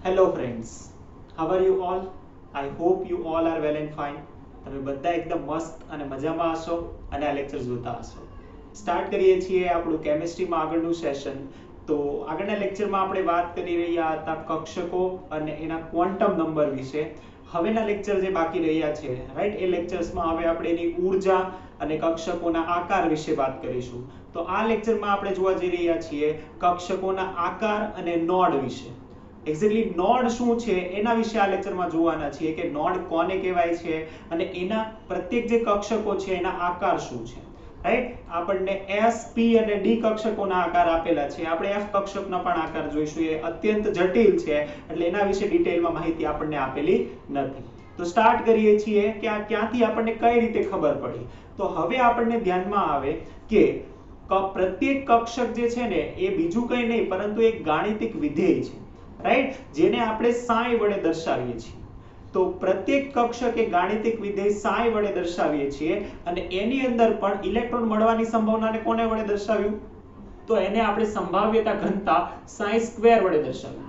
Hello friends, how are you all? I hope you all are well and fine. તમે બધા એકદમ મસ્ત અને મજામાં હશો અને આ લેક્ચર જોતા હશો. સ્ટાર્ટ કરીએ છીએ આપણું કેમિસ્ટ્રીમાં આગળનું સેશન. તો આગળના લેક્ચરમાં આપણે વાત કરી રહ્યા હતા કક્ષકો અને એના ક્વોન્ટમ નંબર વિશે. હવેના લેક્ચર જે બાકી રહ્યા છે, રાઈટ, એ લેક્ચર્સમાં હવે આપણે એની ઉર્જા અને કક્ષકોના આકાર વિશે વાત કરીશું. તો આ લેક્ચરમાં આપણે જોવા જઈ રહ્યા છીએ કક્ષકોના આકાર અને નોડ વિશે. એક્ઝેક્ટલી નોડ શું છે એના વિશે આ લેક્ચરમાં જોવાના છીએ કે નોડ કોને કહેવાય છે અને એના પ્રત્યેક જે કક્ષકો છે એના આકાર શું છે, રાઈટ. આપણને એસ, પી અને ડી કક્ષકોના આકાર આપેલા છે. આપણે એફ કક્ષકના પણ આકાર જોઈશું. એ અત્યંત જટિલ છે એટલે એના વિશે ડિટેલમાં માહિતી આપણને આપેલી નથી. તો સ્ટાર્ટ કરીએ છીએ કે આ ક્યાંથી આપણને કઈ રીતે ખબર પડી. તો હવે આપણને ધ્યાનમાં આવે કે પ્રત્યેક કક્ષક જે છે ને એ બીજું કંઈ નહીં પરંતુ એક ગાણિતિક વિધેય છે, રાઈટ, જેને આપણે સાઈ વડે દર્શાવીએ છીએ. તો પ્રત્યેક કક્ષક એ ગાણિતિક વિધેય સાઈ વડે દર્શાવીએ છીએ અને એની અંદર પણ ઇલેક્ટ્રોન મળવાની સંભાવનાને કોને વડે દર્શાવ્યું? તો એને આપણે સંભાવ્યતા ઘનતા સાઈ સ્ક્વેર વડે દર્શાવ્યું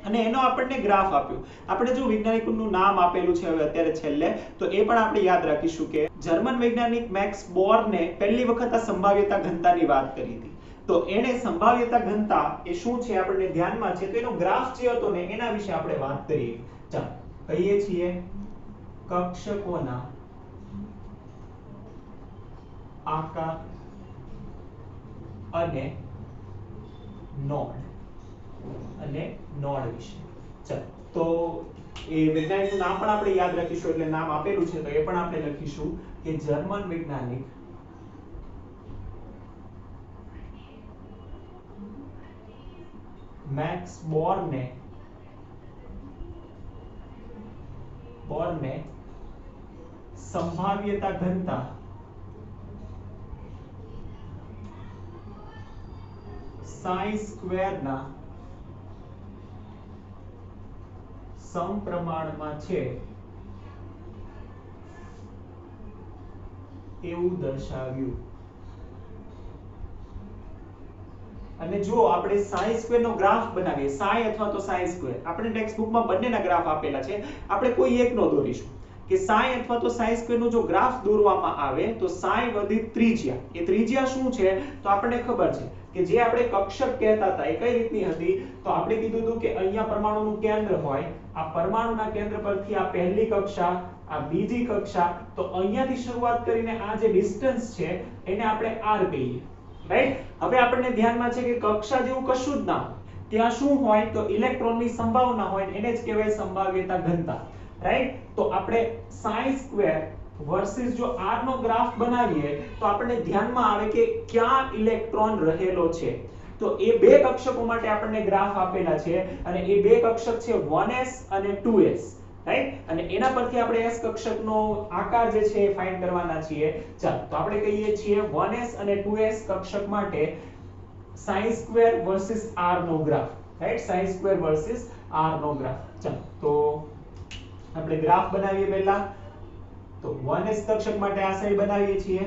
અને એનો આપણને ગ્રાફ આપ્યો. આપણે જો વૈજ્ઞાનિકનું નામ આપેલું છે હવે અત્યારે છેલ્લે, તો એ પણ આપણે યાદ રાખીશું કે જર્મન વૈજ્ઞાનિક મેક્સ બોર્ને પહેલી વખત આ સંભાવ્યતા ઘનતાની વાત કરી હતી. તો એને સંભાવ્યતા ઘનતા એ શું છે આપણને ધ્યાનમાં છે, તો એનો ગ્રાફ જે હતો ને એના વિશે આપણે વાત કરીએ. ચાલો કહીએ છીએ કક્ષકોના આકાર અને નોડ વિશે. ચાલો તો એ વૈજ્ઞાનિકનું નામ પણ આપણે યાદ રાખીશું, એટલે નામ આપેલું છે તો એ પણ આપણે લખીશું કે જર્મન વૈજ્ઞાનિક મેક્સ બોર્ને સંભાવ્યતા ઘનતા સાઈ સ્ક્વેર ના સમપ્રમાણમાં છે એવું દર્શાવ્યું. અને જો આપણે સાઈ સ્ક્વેર નો ગ્રાફ બનાવીએ, સાઈ અથવા તો સાઈ સ્ક્વેર, આપણે ટેક્સ્ટ બુકમાં બંનેના ગ્રાફ આપેલા છે, આપણે કોઈ એકનો દોરીશું કે સાઈ અથવા તો સાઈ સ્ક્વેર નો જો ગ્રાફ દોરવામાં આવે તો સાઈ વધી ત્રિજ્યા. એ ત્રિજ્યા શું છે તો આપણને ખબર છે કે જે આપણે કક્ષક કહેતા હતા એ કઈ રીતની હતી. તો આપણે કીધું હતું કે અહીંયા પરમાણુનું કેન્દ્ર હોય, આ પરમાણુના કેન્દ્ર પરથી આ પહેલી કક્ષા, આ બીજી કક્ષા, તો અહીંયાથી શરૂઆત કરીને આ જે ડિસ્ટન્સ છે એને આપણે r કહીએ, રાઈટ. હવે આપણને ધ્યાનમાં છે કે કક્ષા જેવું કશું જ ના હોય, ત્યાં શું હોય તો ઇલેક્ટ્રોનની સંભાવના હોય, એને જ કહેવાય સંભાવ્યતા ઘનતા, રાઈટ. તો આપણે સાઈ સ્ક્વેર વર્સિસ જો r નો ગ્રાફ બનાવીએ તો આપણને ધ્યાનમાં આવે કે ક્યાં ઇલેક્ટ્રોન રહેલો છે. તો એ બે કક્ષકો માટે આપણને ગ્રાફ આપેલા છે અને એ બે કક્ષક છે 1s અને 2s, રાઈટ. અને એના પરથી આપણે s કક્ષકનો આકાર જે છે એ ફાઇન્ડ કરવાના છીએ. ચાલો તો આપણે કહીએ છીએ 1s અને 2s કક્ષક માટે સાઈ સ્ક્વેર વર્સિસ r નો ગ્રાફ, right, psi square versus r નો ગ્રાફ. ચાલો તો આપણે ગ્રાફ બનાવીએ પહેલા. તો 1s કક્ષક માટે આ સાઈડ બનાવીએ છીએ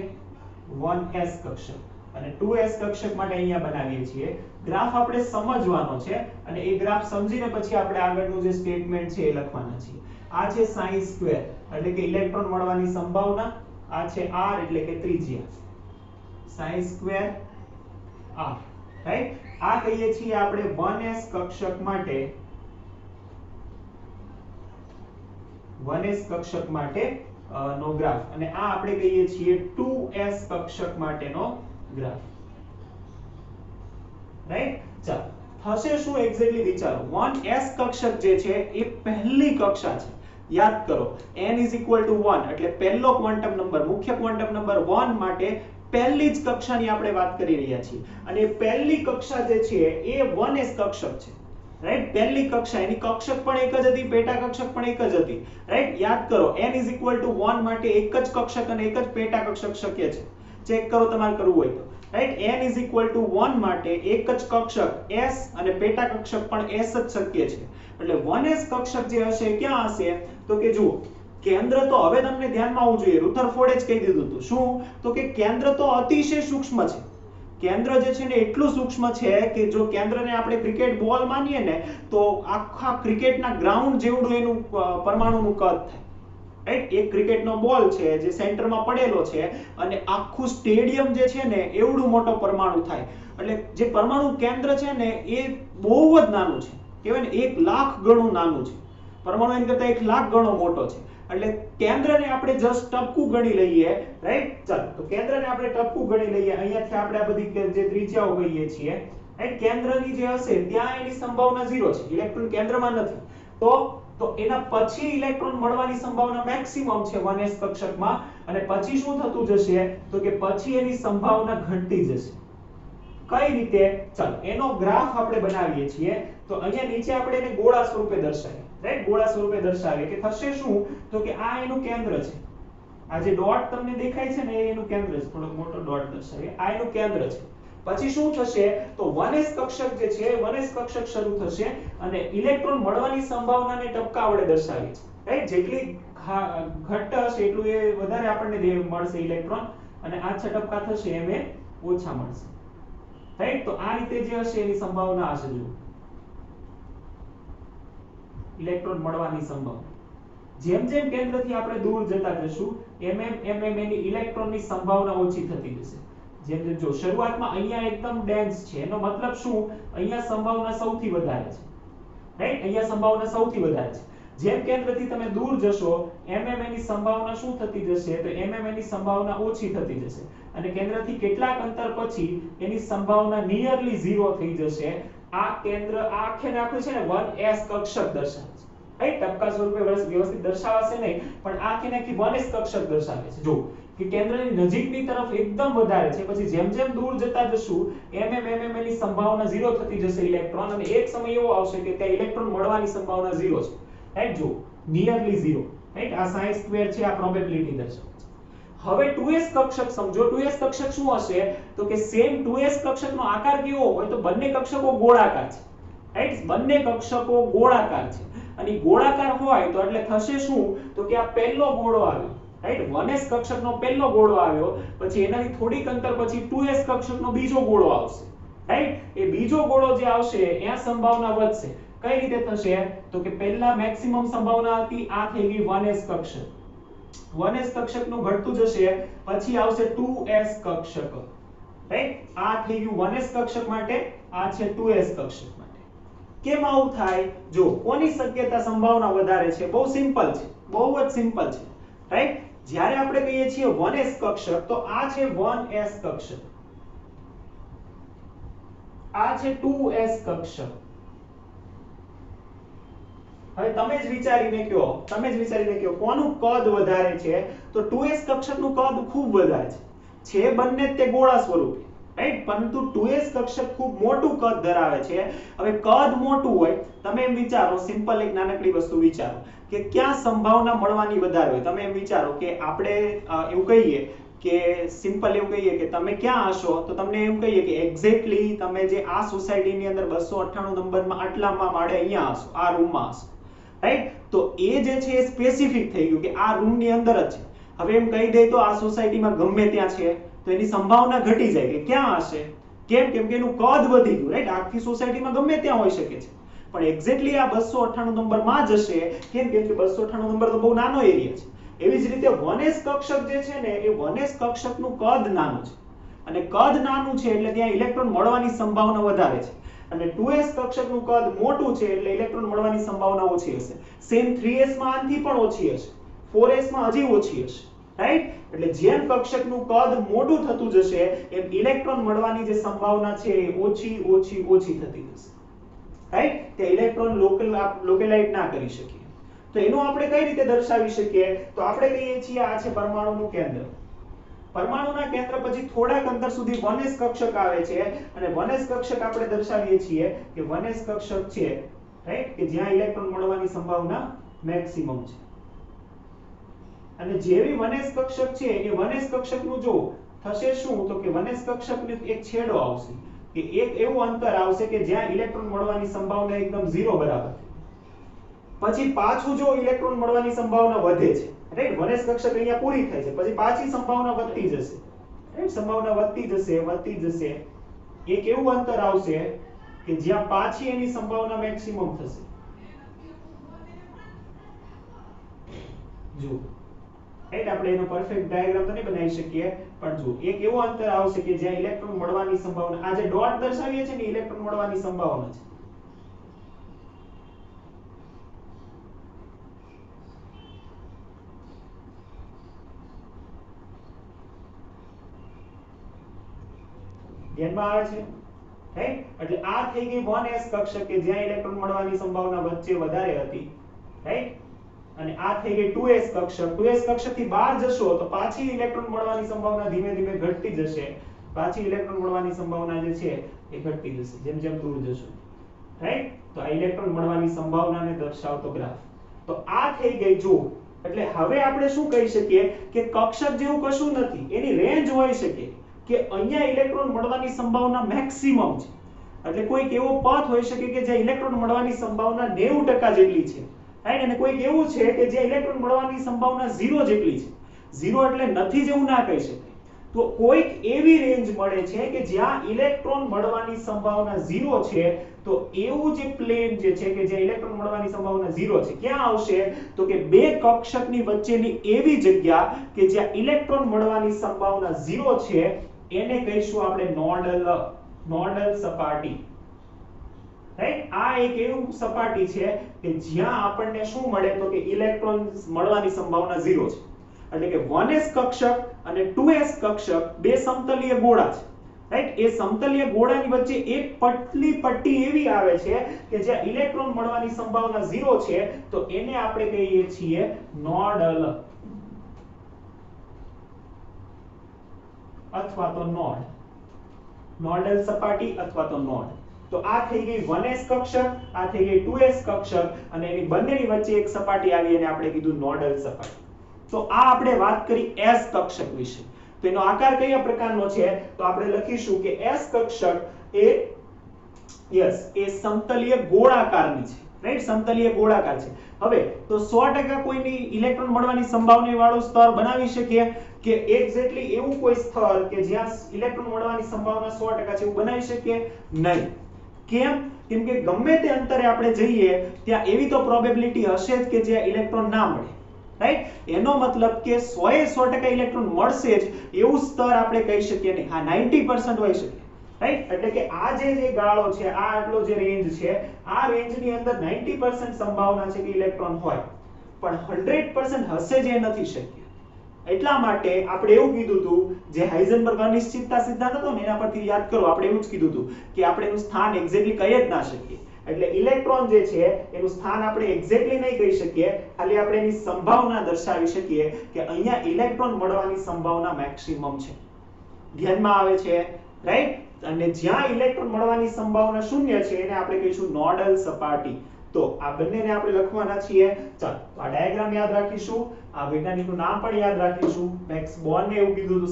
1s કક્ષક અને 2s કક્ષક માટે અહીંયા બનાવીએ છીએ. ગ્રાફ આપણે સમજવાનો છે અને એ ગ્રાફ સમજીને પછી આપણે આગળનું જે સ્ટેટમેન્ટ છે એ લખવાના છીએ. આ છે સાઈ સ્ક્વેર એટલે કે ઇલેક્ટ્રોન મળવાની સંભાવના, આ છે r એટલે કે ત્રિજ્યા, સાઈ સ્ક્વેર r, રાઈટ. આ કહીએ છીએ આપણે 1s કક્ષક માટે 1s કક્ષક માટે નો ગ્રાફ અને આ આપણે કહીએ છીએ 2s કક્ષક માટેનો ગ્રાફ, રાઈટ. ચાલો થશે શું એક્ઝેક્ટલી વિચારો. 1s કક્ષક જે છે એ પહેલી કક્ષા છે, યાદ કરો. n = 1 એટલે પહેલો ક્વોન્ટમ નંબર, મુખ્ય ક્વોન્ટમ નંબર 1 માટે પહેલી જ કક્ષાની આપણે વાત કરી રહ્યા છીએ અને પહેલી કક્ષા જે છે એ 1s કક્ષક છે, રાઈટ. પહેલી કક્ષા, એની કક્ષક પણ એક જ હતી, પેટા કક્ષક પણ એક જ હતી, રાઈટ. યાદ કરો n = 1 માટે એક જ કક્ષક અને એક જ પેટા કક્ષક શક્ય છે. ચેક કરો તમારે કરવું હોય તો, રાઈટ. n = 1 માટે એક જ કક્ષક s અને પેટા કક્ષક પણ s જ શક્ય છે. એટલે 1s કક્ષક જે હશે ક્યાં હશે તો કે જુઓ કેન્દ્ર તો હવે તમને ધ્યાનમાં આવવું જોઈએ, રુથરફોર્ડે જ કહી દીધું હતું. શું? તો કે કેન્દ્ર તો અતિશય સૂક્ષ્મ છે. કેન્દ્ર જે છે ને એટલું સૂક્ષ્મ છે કે જો કેન્દ્રને આપણે ક્રિકેટ બોલ માનીએ ને તો આખા ક્રિકેટના ગ્રાઉન્ડ જેવડું એનું પરમાણુનું કદ થાય, રાઈટ? એક ક્રિકેટનો બોલ છે જે સેન્ટરમાં પડેલો છે અને આખું સ્ટેડિયમ જે છે ને એવડું મોટો પરમાણુ થાય. એટલે જે પરમાણુ કેન્દ્ર છે ને એ બહુ જ નાનું છે, કહેવાય ને 1 લાખ ગણું નાનું છે. પરમાણુ એના કરતા 1 લાખ ગણો મોટો છે. એટલે કેન્દ્રને આપણે જસ્ટ ટપકું ગણી લઈએ, રાઈટ? ચાલો તો કેન્દ્રને આપણે ટપકું ગણી લઈએ. અહીંયાથી આપણે આ બધી જે ત્રિજ્યાઓ ગણીએ છીએ, રાઈટ? કેન્દ્રની જે હશે ત્યાં એની સંભાવના 0 છે, ઇલેક્ટ્રોન કેન્દ્રમાં નથી. તો એના પછી ઇલેક્ટ્રોન મળવાની સંભાવના મેક્સિમમ છે 1s કક્ષકમાં. અને પછી શું થતું જશે તો કે પછી એની સંભાવના ઘટતી જશે. કઈ રીતે? ચાલો એનો ગ્રાફ આપણે બનાવીએ છીએ. તો અહીંયા નીચે આપણે એને ગોળા સ્વરૂપે દર્શાવીએ, રાઈટ? ગોળા સ્વરૂપે દર્શાવીએ કે થશે શું તો કે આ એનું કેન્દ્ર છે. આ જે ડોટ તમને દેખાય છે ને એ એનું કેન્દ્ર છે. થોડો મોટો ડોટ દર્શાવીએ. આ એનું કેન્દ્ર છે. પછી શું થશે તો 1s કક્ષક જે છે 1s કક્ષક શરૂ થશે અને ઇલેક્ટ્રોન મળવાની સંભાવનાને ટપકા વડે દર્શાવીએ છે, રાઈટ? જેટલી ઘટ્ટ હશે એટલું એ વધારે આપણને મળશે ઇલેક્ટ્રોન અને આછા ટપકા થશે એમ એ ઓછા મળશે, રાઈટ? તો આ રીતે જે હશે એની સંભાવના હશે. જો ઇલેક્ટ્રોન મળવાની સંભાવના જેમ જેમ કેન્દ્રથી આપણે દૂર જતા જશું એમ એની ઇલેક્ટ્રોનની સંભાવના ઓછી થતી જશે. જેમ જેમ જો શરૂઆતમાં અહીંયા એકદમ ડેન્સ છે એનો મતલબ શું? અહીંયા સંભાવના સૌથી વધારે છે, રાઈટ? અહીંયા સંભાવના સૌથી વધારે છે. જેમ કેન્દ્રથી તમે દૂર જશો એમ એની સંભાવના શું થતી જશે તો એમ એની સંભાવના ઓછી થતી જશે અને કેન્દ્રથી કેટલાક અંતર પછી એની સંભાવના નિયરલી 0 થઈ જશે. આ કેન્દ્ર આખે આખું છે ને 1s કક્ષક દર્શાવે છે, રાઈટ? ટપકા સ્વરૂપે વ્યવસ્થિત દર્શાવાશે નહીં પણ આખે આખી 1s કક્ષક દર્શાવે છે. જો કે કેન્દ્રની નજીકની તરફ એકદમ વધારે છે, પછી જેમ જેમ દૂર જતા જશું એમ એની સંભાવના 0 થતી જશે ઇલેક્ટ્રોન અને એક સમય એવો આવશે કે ત્યાં ઇલેક્ટ્રોન મળવાની સંભાવના 0 છે, રાઈટ? જો નિયરલી 0, રાઈટ? આ sin સ્ક્વેર છે, આ પ્રોબેબિલિટી દર્શાવે છે. હવે 2s કક્ષક સમજો. 2s કક્ષક શું હશે તો કે સેમ 2s કક્ષકનો આકાર કેવો હોય તો બંને કક્ષકો ગોળાકાર છે, રાઈટ? બંને કક્ષકો ગોળાકાર છે અને ગોળાકાર હોય તો એટલે થશે શું તો કે આ પહેલો ગોળો આવ્યો, રાઈટ? 1s કક્ષકનો પહેલો ગોળો આવ્યો, પછી એનાથી થોડીક અંતર પછી 2s કક્ષકનો બીજો ગોળો આવશે, રાઈટ? એ બીજો ગોળો જે આવશે ત્યાં સંભાવના વધશે. કઈ રીતે થશે તો કે પહેલા મેક્સિમમ સંભાવના હતી આ થઈ ગઈ 1s કક્ષક. 1s કક્ષકનું ઘટતું જશે પછી આવશે 2s કક્ષક, રાઈટ? આ થઈ ગયું 1s કક્ષક માટે, આ છે 2s કક્ષક માટે. કેમ આવું થાય? જો કોની શક્યતા સંભાવના વધારે છે? બહુ સિમ્પલ છે, બહુ જ સિમ્પલ છે, રાઈટ? જ્યારે આપણે કહીએ છીએ 1s કક્ષક તો આ છે 1s કક્ષક, આ છે 2s કક્ષક. હવે તમે જ વિચારીને કહો કોનું કદ વધારે છે તો 2s કક્ષકનું કદ ખૂબ વધારે છે બંને તે ગોળા સ્વરૂપે, રાઈટ? પરંતુ 2s કક્ષક ખૂબ મોટું કદ ધરાવે છે. હવે કદ મોટું હોય તમે એમ વિચારો, સિમ્પલ એક નાનકડી વસ્તુ વિચારો કે ક્યાં સંભાવના મળવાની વધારે હોય. તમે એમ વિચારો કે આપણે એવું કહીએ કે સિમ્પલ એવું કહીએ કે તમે ક્યાં હશો તો તમને એમ કહીએ કે એક્ઝેક્ટલી તમે જે આ સોસાયટીની અંદર 298 નંબરમાં આટલામાં માળે અહીંયા હશો, આ રૂમમાં હશો, રાઈટ? તો એ જે છે એ સ્પેસિફિક થઈ ગયું કે આ રૂમની અંદર જ છે. હવે એમ કહી દે તો આ સોસાયટીમાં ગમે ત્યાં છે તો એની સંભાવના ઘટી જાય કે ક્યાં હશે. કેમ? કેમ કે એનું કદ વધી ગયું, રાઈટ? આખી સોસાયટીમાં ગમે ત્યાં હોઈ શકે છે પણ એક્ઝેક્ટલી આ 298 નંબરમાં જ હશે. કેમ? કેમ કે 298 નંબર તો બહુ નાનો એરિયા છે. એવી જ રીતે 1s કક્ષક જે છે ને એ 1s કક્ષકનું કદ નાનું છે અને કદ નાનું છે એટલે ત્યાં ઇલેક્ટ્રોન મળવાની સંભાવના વધારે છે અને 2s કક્ષકનું કદ મોટું છે એટલે ઇલેક્ટ્રોન મળવાની સંભાવના ઓછી હશે. સેમ 3s માં આનાથી પણ ઓછી હશે, 4s માં હજી ઓછી હશે, રાઈટ? એટલે જેમ કક્ષકનું કદ મોટું થતું જશે એમ ઇલેક્ટ્રોન મળવાની જે સંભાવના છે એ ઓછી થતી જશે, રાઈટ? તે ઇલેક્ટ્રોન લોકેલાઇટ ના કરી શકીએ. તો એનું આપણે કઈ રીતે દર્શાવી શકીએ તો આપણે કહીએ છીએ આ છે પરમાણુનું કેન્દ્ર. પરમાણુના કેન્દ્ર પછી થોડાક અંતર સુધી 1s કક્ષક આવે છે અને 1s કક્ષક આપણે દર્શાવીએ છીએ કે 1s કક્ષક છે, રાઈટ? કે જ્યાં ઇલેક્ટ્રોન મળવાની સંભાવના મેક્સિમમ છે. અને જેવી 1s કક્ષક છે એ 1s કક્ષકનું જો થશે શું તો કે 1s કક્ષકનો એક છેડો આવશે કે એક એવું અંતર આવશે કે જ્યાં ઇલેક્ટ્રોન મળવાની સંભાવના એકદમ 0 બરાબર. પછી પાછું જો ઇલેક્ટ્રોન મળવાની સંભાવના વધે છે, રાઈટ? 1s કક્ષક અહીંયા પૂરી થાય છે પછી પાછી સંભાવના વધતી જશે, રાઈટ? સંભાવના વધતી જશે એક એવું અંતર આવશે કે જ્યાં પાછી એની સંભાવના મેક્સિમમ થશે. જો રાઈટ, આપણે એનો પરફેક્ટ ડાયાગ્રામ તો નહીં બનાવી શકીએ, પણ જો એક એવું અંતર આવશે કે જ્યાં ઇલેક્ટ્રોન મળવાની સંભાવના, આ જે ડોટ દર્શાવીએ છે ને ઇલેક્ટ્રોન મળવાની સંભાવના છે. ધ્યાનમાં આવે છે રાઈટ? એટલે આ થઈ ગઈ 1s કક્ષક કે જ્યાં ઇલેક્ટ્રોન મળવાની સંભાવના વચ્ચે વધારે હતી, રાઈટ? અને આ થઈ ગઈ 2s કક્ષક. 2s કક્ષકથી બહાર જશો તો પાછી ઇલેક્ટ્રોન મળવાની સંભાવના ધીમે ધીમે ઘટતી જશે. પાછી ઇલેક્ટ્રોન મળવાની સંભાવના જે છે એ ઘટતી જશે જેમ જેમ દૂર જશો, રાઈટ? તો આ ઇલેક્ટ્રોન મળવાની સંભાવનાને દર્શાવતો ગ્રાફ. તો આ થઈ ગઈ જો. એટલે હવે આપણે શું કહી શકીએ કે કક્ષક જેવું કશું નથી, એની રેન્જ હોઈ શકે કે અહીંયા ઇલેક્ટ્રોન મળવાની સંભાવના મેક્સિમમ છે. એટલે કોઈક એવો પથ હોઈ શકે કે જ્યાં ઇલેક્ટ્રોન મળવાની સંભાવના 90% જેટલી છે, રાઈટ? અને કોઈક એવું છે કે જ્યાં ઇલેક્ટ્રોન મળવાની સંભાવના 0 જેટલી છે. 0 એટલે નથી જેવું ના કહી શકાય. તો કોઈક એવી રેન્જ મળે છે કે જ્યાં ઇલેક્ટ્રોન મળવાની સંભાવના 0 છે. તો એવું જે પ્લેન જે છે કે જ્યાં ઇલેક્ટ્રોન મળવાની સંભાવના 0 છે, ક્યાં આવશે? તો કે બે કક્ષકની વચ્ચેની એવી જગ્યા કે જ્યાં ઇલેક્ટ્રોન મળવાની સંભાવના 0 છે, એને કહીશું આપણે નોડલ સપાટી, રાઈટ? આ એક એવું સપાટી છે કે જ્યાં આપણને શું મળે તો કે ઇલેક્ટ્રોન મળવાની સંભાવના 0 છે. એટલે કે 1s કક્ષક અને 2s કક્ષક બે સમતલીય ગોળા છે, રાઈટ? એ સમતલીય ગોળાની વચ્ચે એક પતલી પટ્ટી એવી આવે છે કે જ્યાં ઇલેક્ટ્રોન મળવાની સંભાવના 0 છે. તો એને આપણે કહીએ છીએ નોડલ અથવા તો નોડલ સપાટી અથવા તો નોડ. તો આ થઈ ગઈ 1s કક્ષક, આ થઈ ગઈ 2s કક્ષક, અને એની બંનેની વચ્ચે એક સપાટી આવી અને આપણે કીધું નોડલ સપાટી. તો આ આપણે વાત કરી s કક્ષક વિશે. તો એનો આકાર કયા પ્રકારનો છે? તો આપણે લખીશું કે s કક્ષક એ સમતલીય ગોળાકારની છે, રાઈટ? સમતલીય ગોળાકાર છે. હવે તો 100% કોઈની ઇલેક્ટ્રોન મળવાની સંભાવના વાળું સ્તર બનાવી શકીએ કે એક્ઝેક્ટલી એવું કોઈ સ્તર કે જ્યાં ઇલેક્ટ્રોન મળવાની સંભાવના 100% છે એવું બનાવી શકીએ નહીં. કેમ? કેમ કે ગમે તે અંતરે આપણે જઈએ ત્યાં એવી તો પ્રોબેબિલિટી હશે જ કે જ્યાં ઇલેક્ટ્રોન ના મળે, રાઈટ? એનો મતલબ કે 100% ઇલેક્ટ્રોન મળશે જ એવું સ્તર આપણે કહી શકીએ નહીં. હા, 90% હોઈ શકે, રાઈટ? એટલે કે આ જે ગાળો છે, આ આટલો જે રેન્જ છે, આ રેન્જની અંદર 90% સંભાવના છે કે ઇલેક્ટ્રોન હોય, પણ 100% હશે જ એ નથી શક્ય. એટલા માટે આપણે એવું કીધું હતું, જે હાઇઝનબર્ગ અનિશ્ચિતતા સિદ્ધાંત હતો ને એના પરથી યાદ કરો, આપણે એવું જ કીધું હતું કે આપણે એનું સ્થાન એક્ઝેક્ટલી કહી જ ના શકીએ. એટલે ઇલેક્ટ્રોન જે છે એનું સ્થાન આપણે એક્ઝેક્ટલી નહીં કહી શકીએ, ખાલી આપણે એની સંભાવના દર્શાવી શકીએ કે અહીંયા ઇલેક્ટ્રોન મળવાની સંભાવના મેક્સિમમ છે. ધ્યાનમાં આવે છે, રાઈટ? અને જ્યાં ઇલેક્ટ્રોન મળવાની સંભાવના 0 છે એને આપણે કહીશું નોડલ સપાટી. તો આ બંનેને આપણે લખવાના છીએ. ચાલો, આ ડાયાગ્રામ યાદ રાખીશું, આ વૈજ્ઞાનિકનું નામ પણ યાદ રાખીશું. મેક્સ બોર્નને એવું કીધું હતું,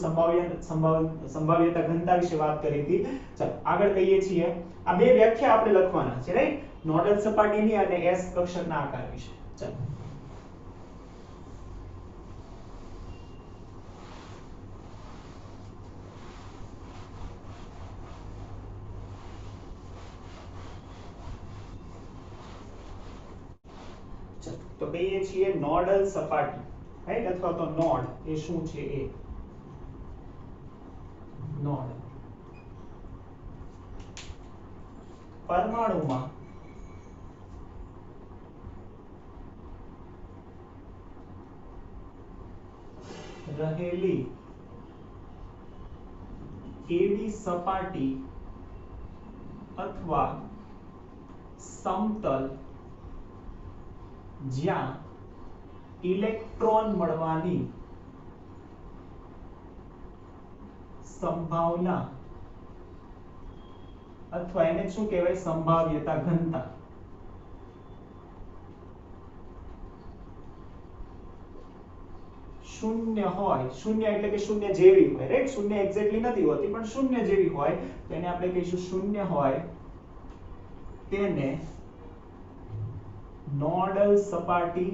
સંભાવ્યતા ઘનતા વિશે વાત કરી હતી. ચાલો આગળ કહીએ છીએ. આ બે વ્યાખ્યા આપણે લખવાના છે, રાઈટ? નોડલ સપાટીની અને s કક્ષકના આકાર વિશે. ચાલો, તો કહીએ છીએ નોડલ સપાટી, રાઈટ? અથવા તો નોડ. એ શું છે? એ નોડ પરમાણુમાં રહેલી એવી સપાટી અથવા સમતલ જ્યાં ઇલેક્ટ્રોન મળવાની સંભાવના અથવા એને શું કહેવાય? સંભાવ્યતા ઘનતા. શૂન્ય હોય. શૂન્ય એટલે કે શૂન્ય જેવી હોય, રાઈટ? શૂન્ય એક્ઝેક્ટલી નથી હોતી, પણ શૂન્ય જેવી હોય તો એને આપણે કહીશું શૂન્ય હોય, તેને નોડલ સપાટી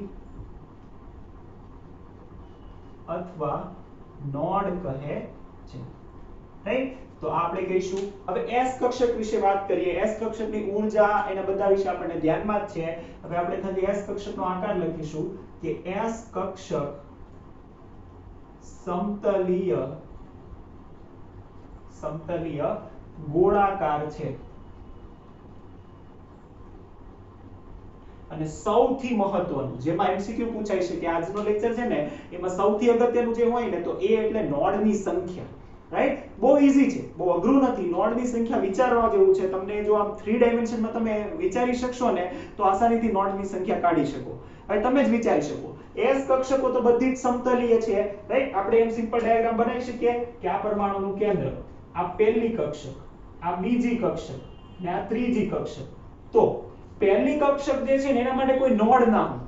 અથવા નોડ કહે છે. રાઈટ? તો આપણે કહીશું હવે S કક્ષક વિશે વાત કરીએ. S કક્ષકની ઊર્જા એના બધા વિશે આપણને ધ્યાનમાં જ છે. હવે આપણે ખાલી S કક્ષકનો આકાર લખીશું કે S કક્ષક સમતલીય ગોળાકાર છે. અને સૌથી મહત્વનું જેમાં એમસીક્યુ પૂછાય છે કે આજનો લેક્ચર છે ને એમાં સૌથી અગત્યનું જે હોય ને તો એ એટલે નોડની સંખ્યા. રાઈટ? બહુ ઈઝી છે, બહુ અઘરું નથી. નોડની સંખ્યા વિચારવા જેવું છે. તમને જો આમ 3 ડાયમેન્શનમાં તમે વિચારી શકશો ને તો આસાનીથી નોડની સંખ્યા કાઢી શકો. હવે તમે જ વિચારી શકો. S કક્ષકો તો બધી જ સમતલીય છે. રાઈટ? આપણે એમ સિમ્પલ ડાયાગ્રામ બનાવી શકીએ કે આ પરમાણુનું કેન્દ્ર, આ પહેલી કક્ષક, આ બીજી કક્ષક ને આ ત્રીજી કક્ષક. તો પહેલી કક્ષક જે છે ને એના માટે કોઈ નોડ ના હોય.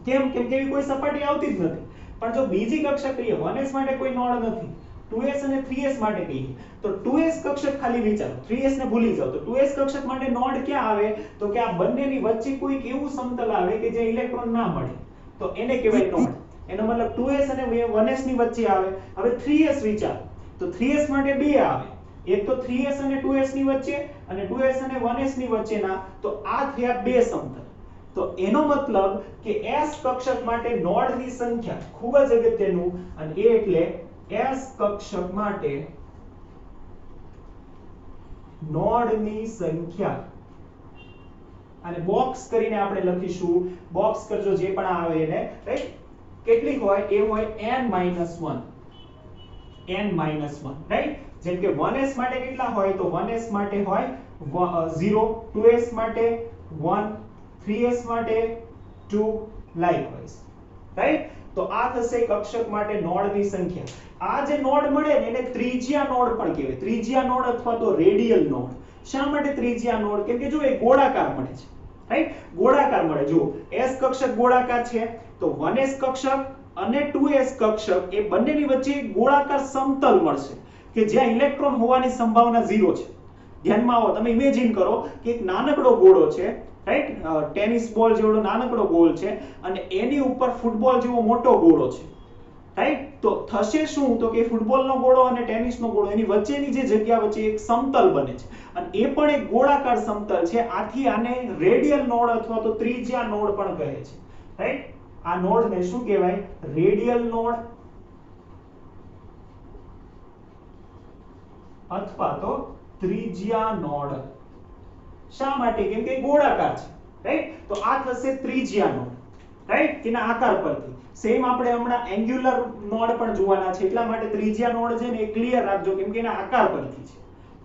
કેમ? કેમ કે એવી કોઈ સપાટી આવતી જ નથી. પણ જો બીજી કક્ષક કહીએ 1s માટે કોઈ નોડ નથી, 2s અને 3s માટે કહીએ તો 2s કક્ષક ખાલી વિચારો, 3s ને ભૂલી જાઓ. તો 2s કક્ષક માટે નોડ ક્યાં આવે? તો કે આ બંનેની વચ્ચે કોઈક એવું સમતલ આવે કે જે ઇલેક્ટ્રોન ના મળે, તો એને કહેવાય નોડ. એનો મતલબ 2s અને 1s ની વચ્ચે આવે. હવે 3s વિચારો, તો 3s માટે બે આવે. એક તો 3s અને 2s ની વચ્ચે અને 2s અને 1s ની વચ્ચેના, તો આ થયા બે સમતલ. તો એનો મતલબ કે S કક્ષક માટે નોડની સંખ્યા ખૂબ જ અગત્યનું, અને એ એટલે S કક્ષક માટે નોડની સંખ્યા. અને બોક્સ કરીને આપણે લખીશું, બોક્સ કરજો જે પણ આવે એને. રાઈટ? કેટલી હોય? એ હોય n-1. n-1. રાઈટ? જેમ કે 1s માટે કેટલા હોય? તો 1s માટે હોય 0, 2s માટે 1, 3s માટે 2, લાઇકવાઇઝ. રાઈટ? તો આ થશે કક્ષક માટે નોડની સંખ્યા. આ જે નોડ મળે ને એને ત્રિજ્યા નોડ પણ કહેવાય. ત્રિજ્યા નોડ અથવા તો રેડિયલ નોડ. શા માટે ત્રિજ્યા નોડ? કેમ કે જો એ ગોળાકાર મળે છે. રાઈટ? ગોળાકાર મળે. જો S કક્ષક ગોળાકાર છે તો 1s કક્ષક અને 2s કક્ષક એ બંનેની વચ્ચે ગોળાકાર સમતલ મળશે કે જ્યાં ઇલેક્ટ્રોન હોવાની સંભાવના 0 છે. ધ્યાનમાં આવો, તમે ઇમેજિન કરો કે એક નાનકડો ગોળો છે. રાઈટ? ટેનિસ બોલ જેવડો નાનકડો ગોળ છે અને એની ઉપર ફૂટબોલ જેવો મોટો ગોળો છે. રાઈટ? તો થશે શું? તો કે ફૂટબોલનો ગોળો અને ટેનિસનો ગોળો એની વચ્ચેની જે જગ્યા વચ્ચે એક સમતલ બને છે અને એ પણ એક ગોળાકાર સમતલ છે. આથી આને રેડિયલ નોડ અથવા તો ત્રિજ્યા નોડ પણ કહે છે. રાઈટ? આ નોડને શું કહેવાય? રેડિયલ નોડ અથવા તો ત્રિજ્યા નોડ. શા માટે? કેમ કે ગોળાકાર છે. રાઈટ? તો આ થશે ત્રિજ્યા નોડ. રાઈટ? તેના આકાર પરથી. સેમ આપણે હમણાં એંગ્યુલર નોડ પણ જોવાના છે, એટલા માટે ત્રિજ્યા નોડ છે ને એ ક્લિયર રાખજો કેમ કે એના આકાર પરથી છે.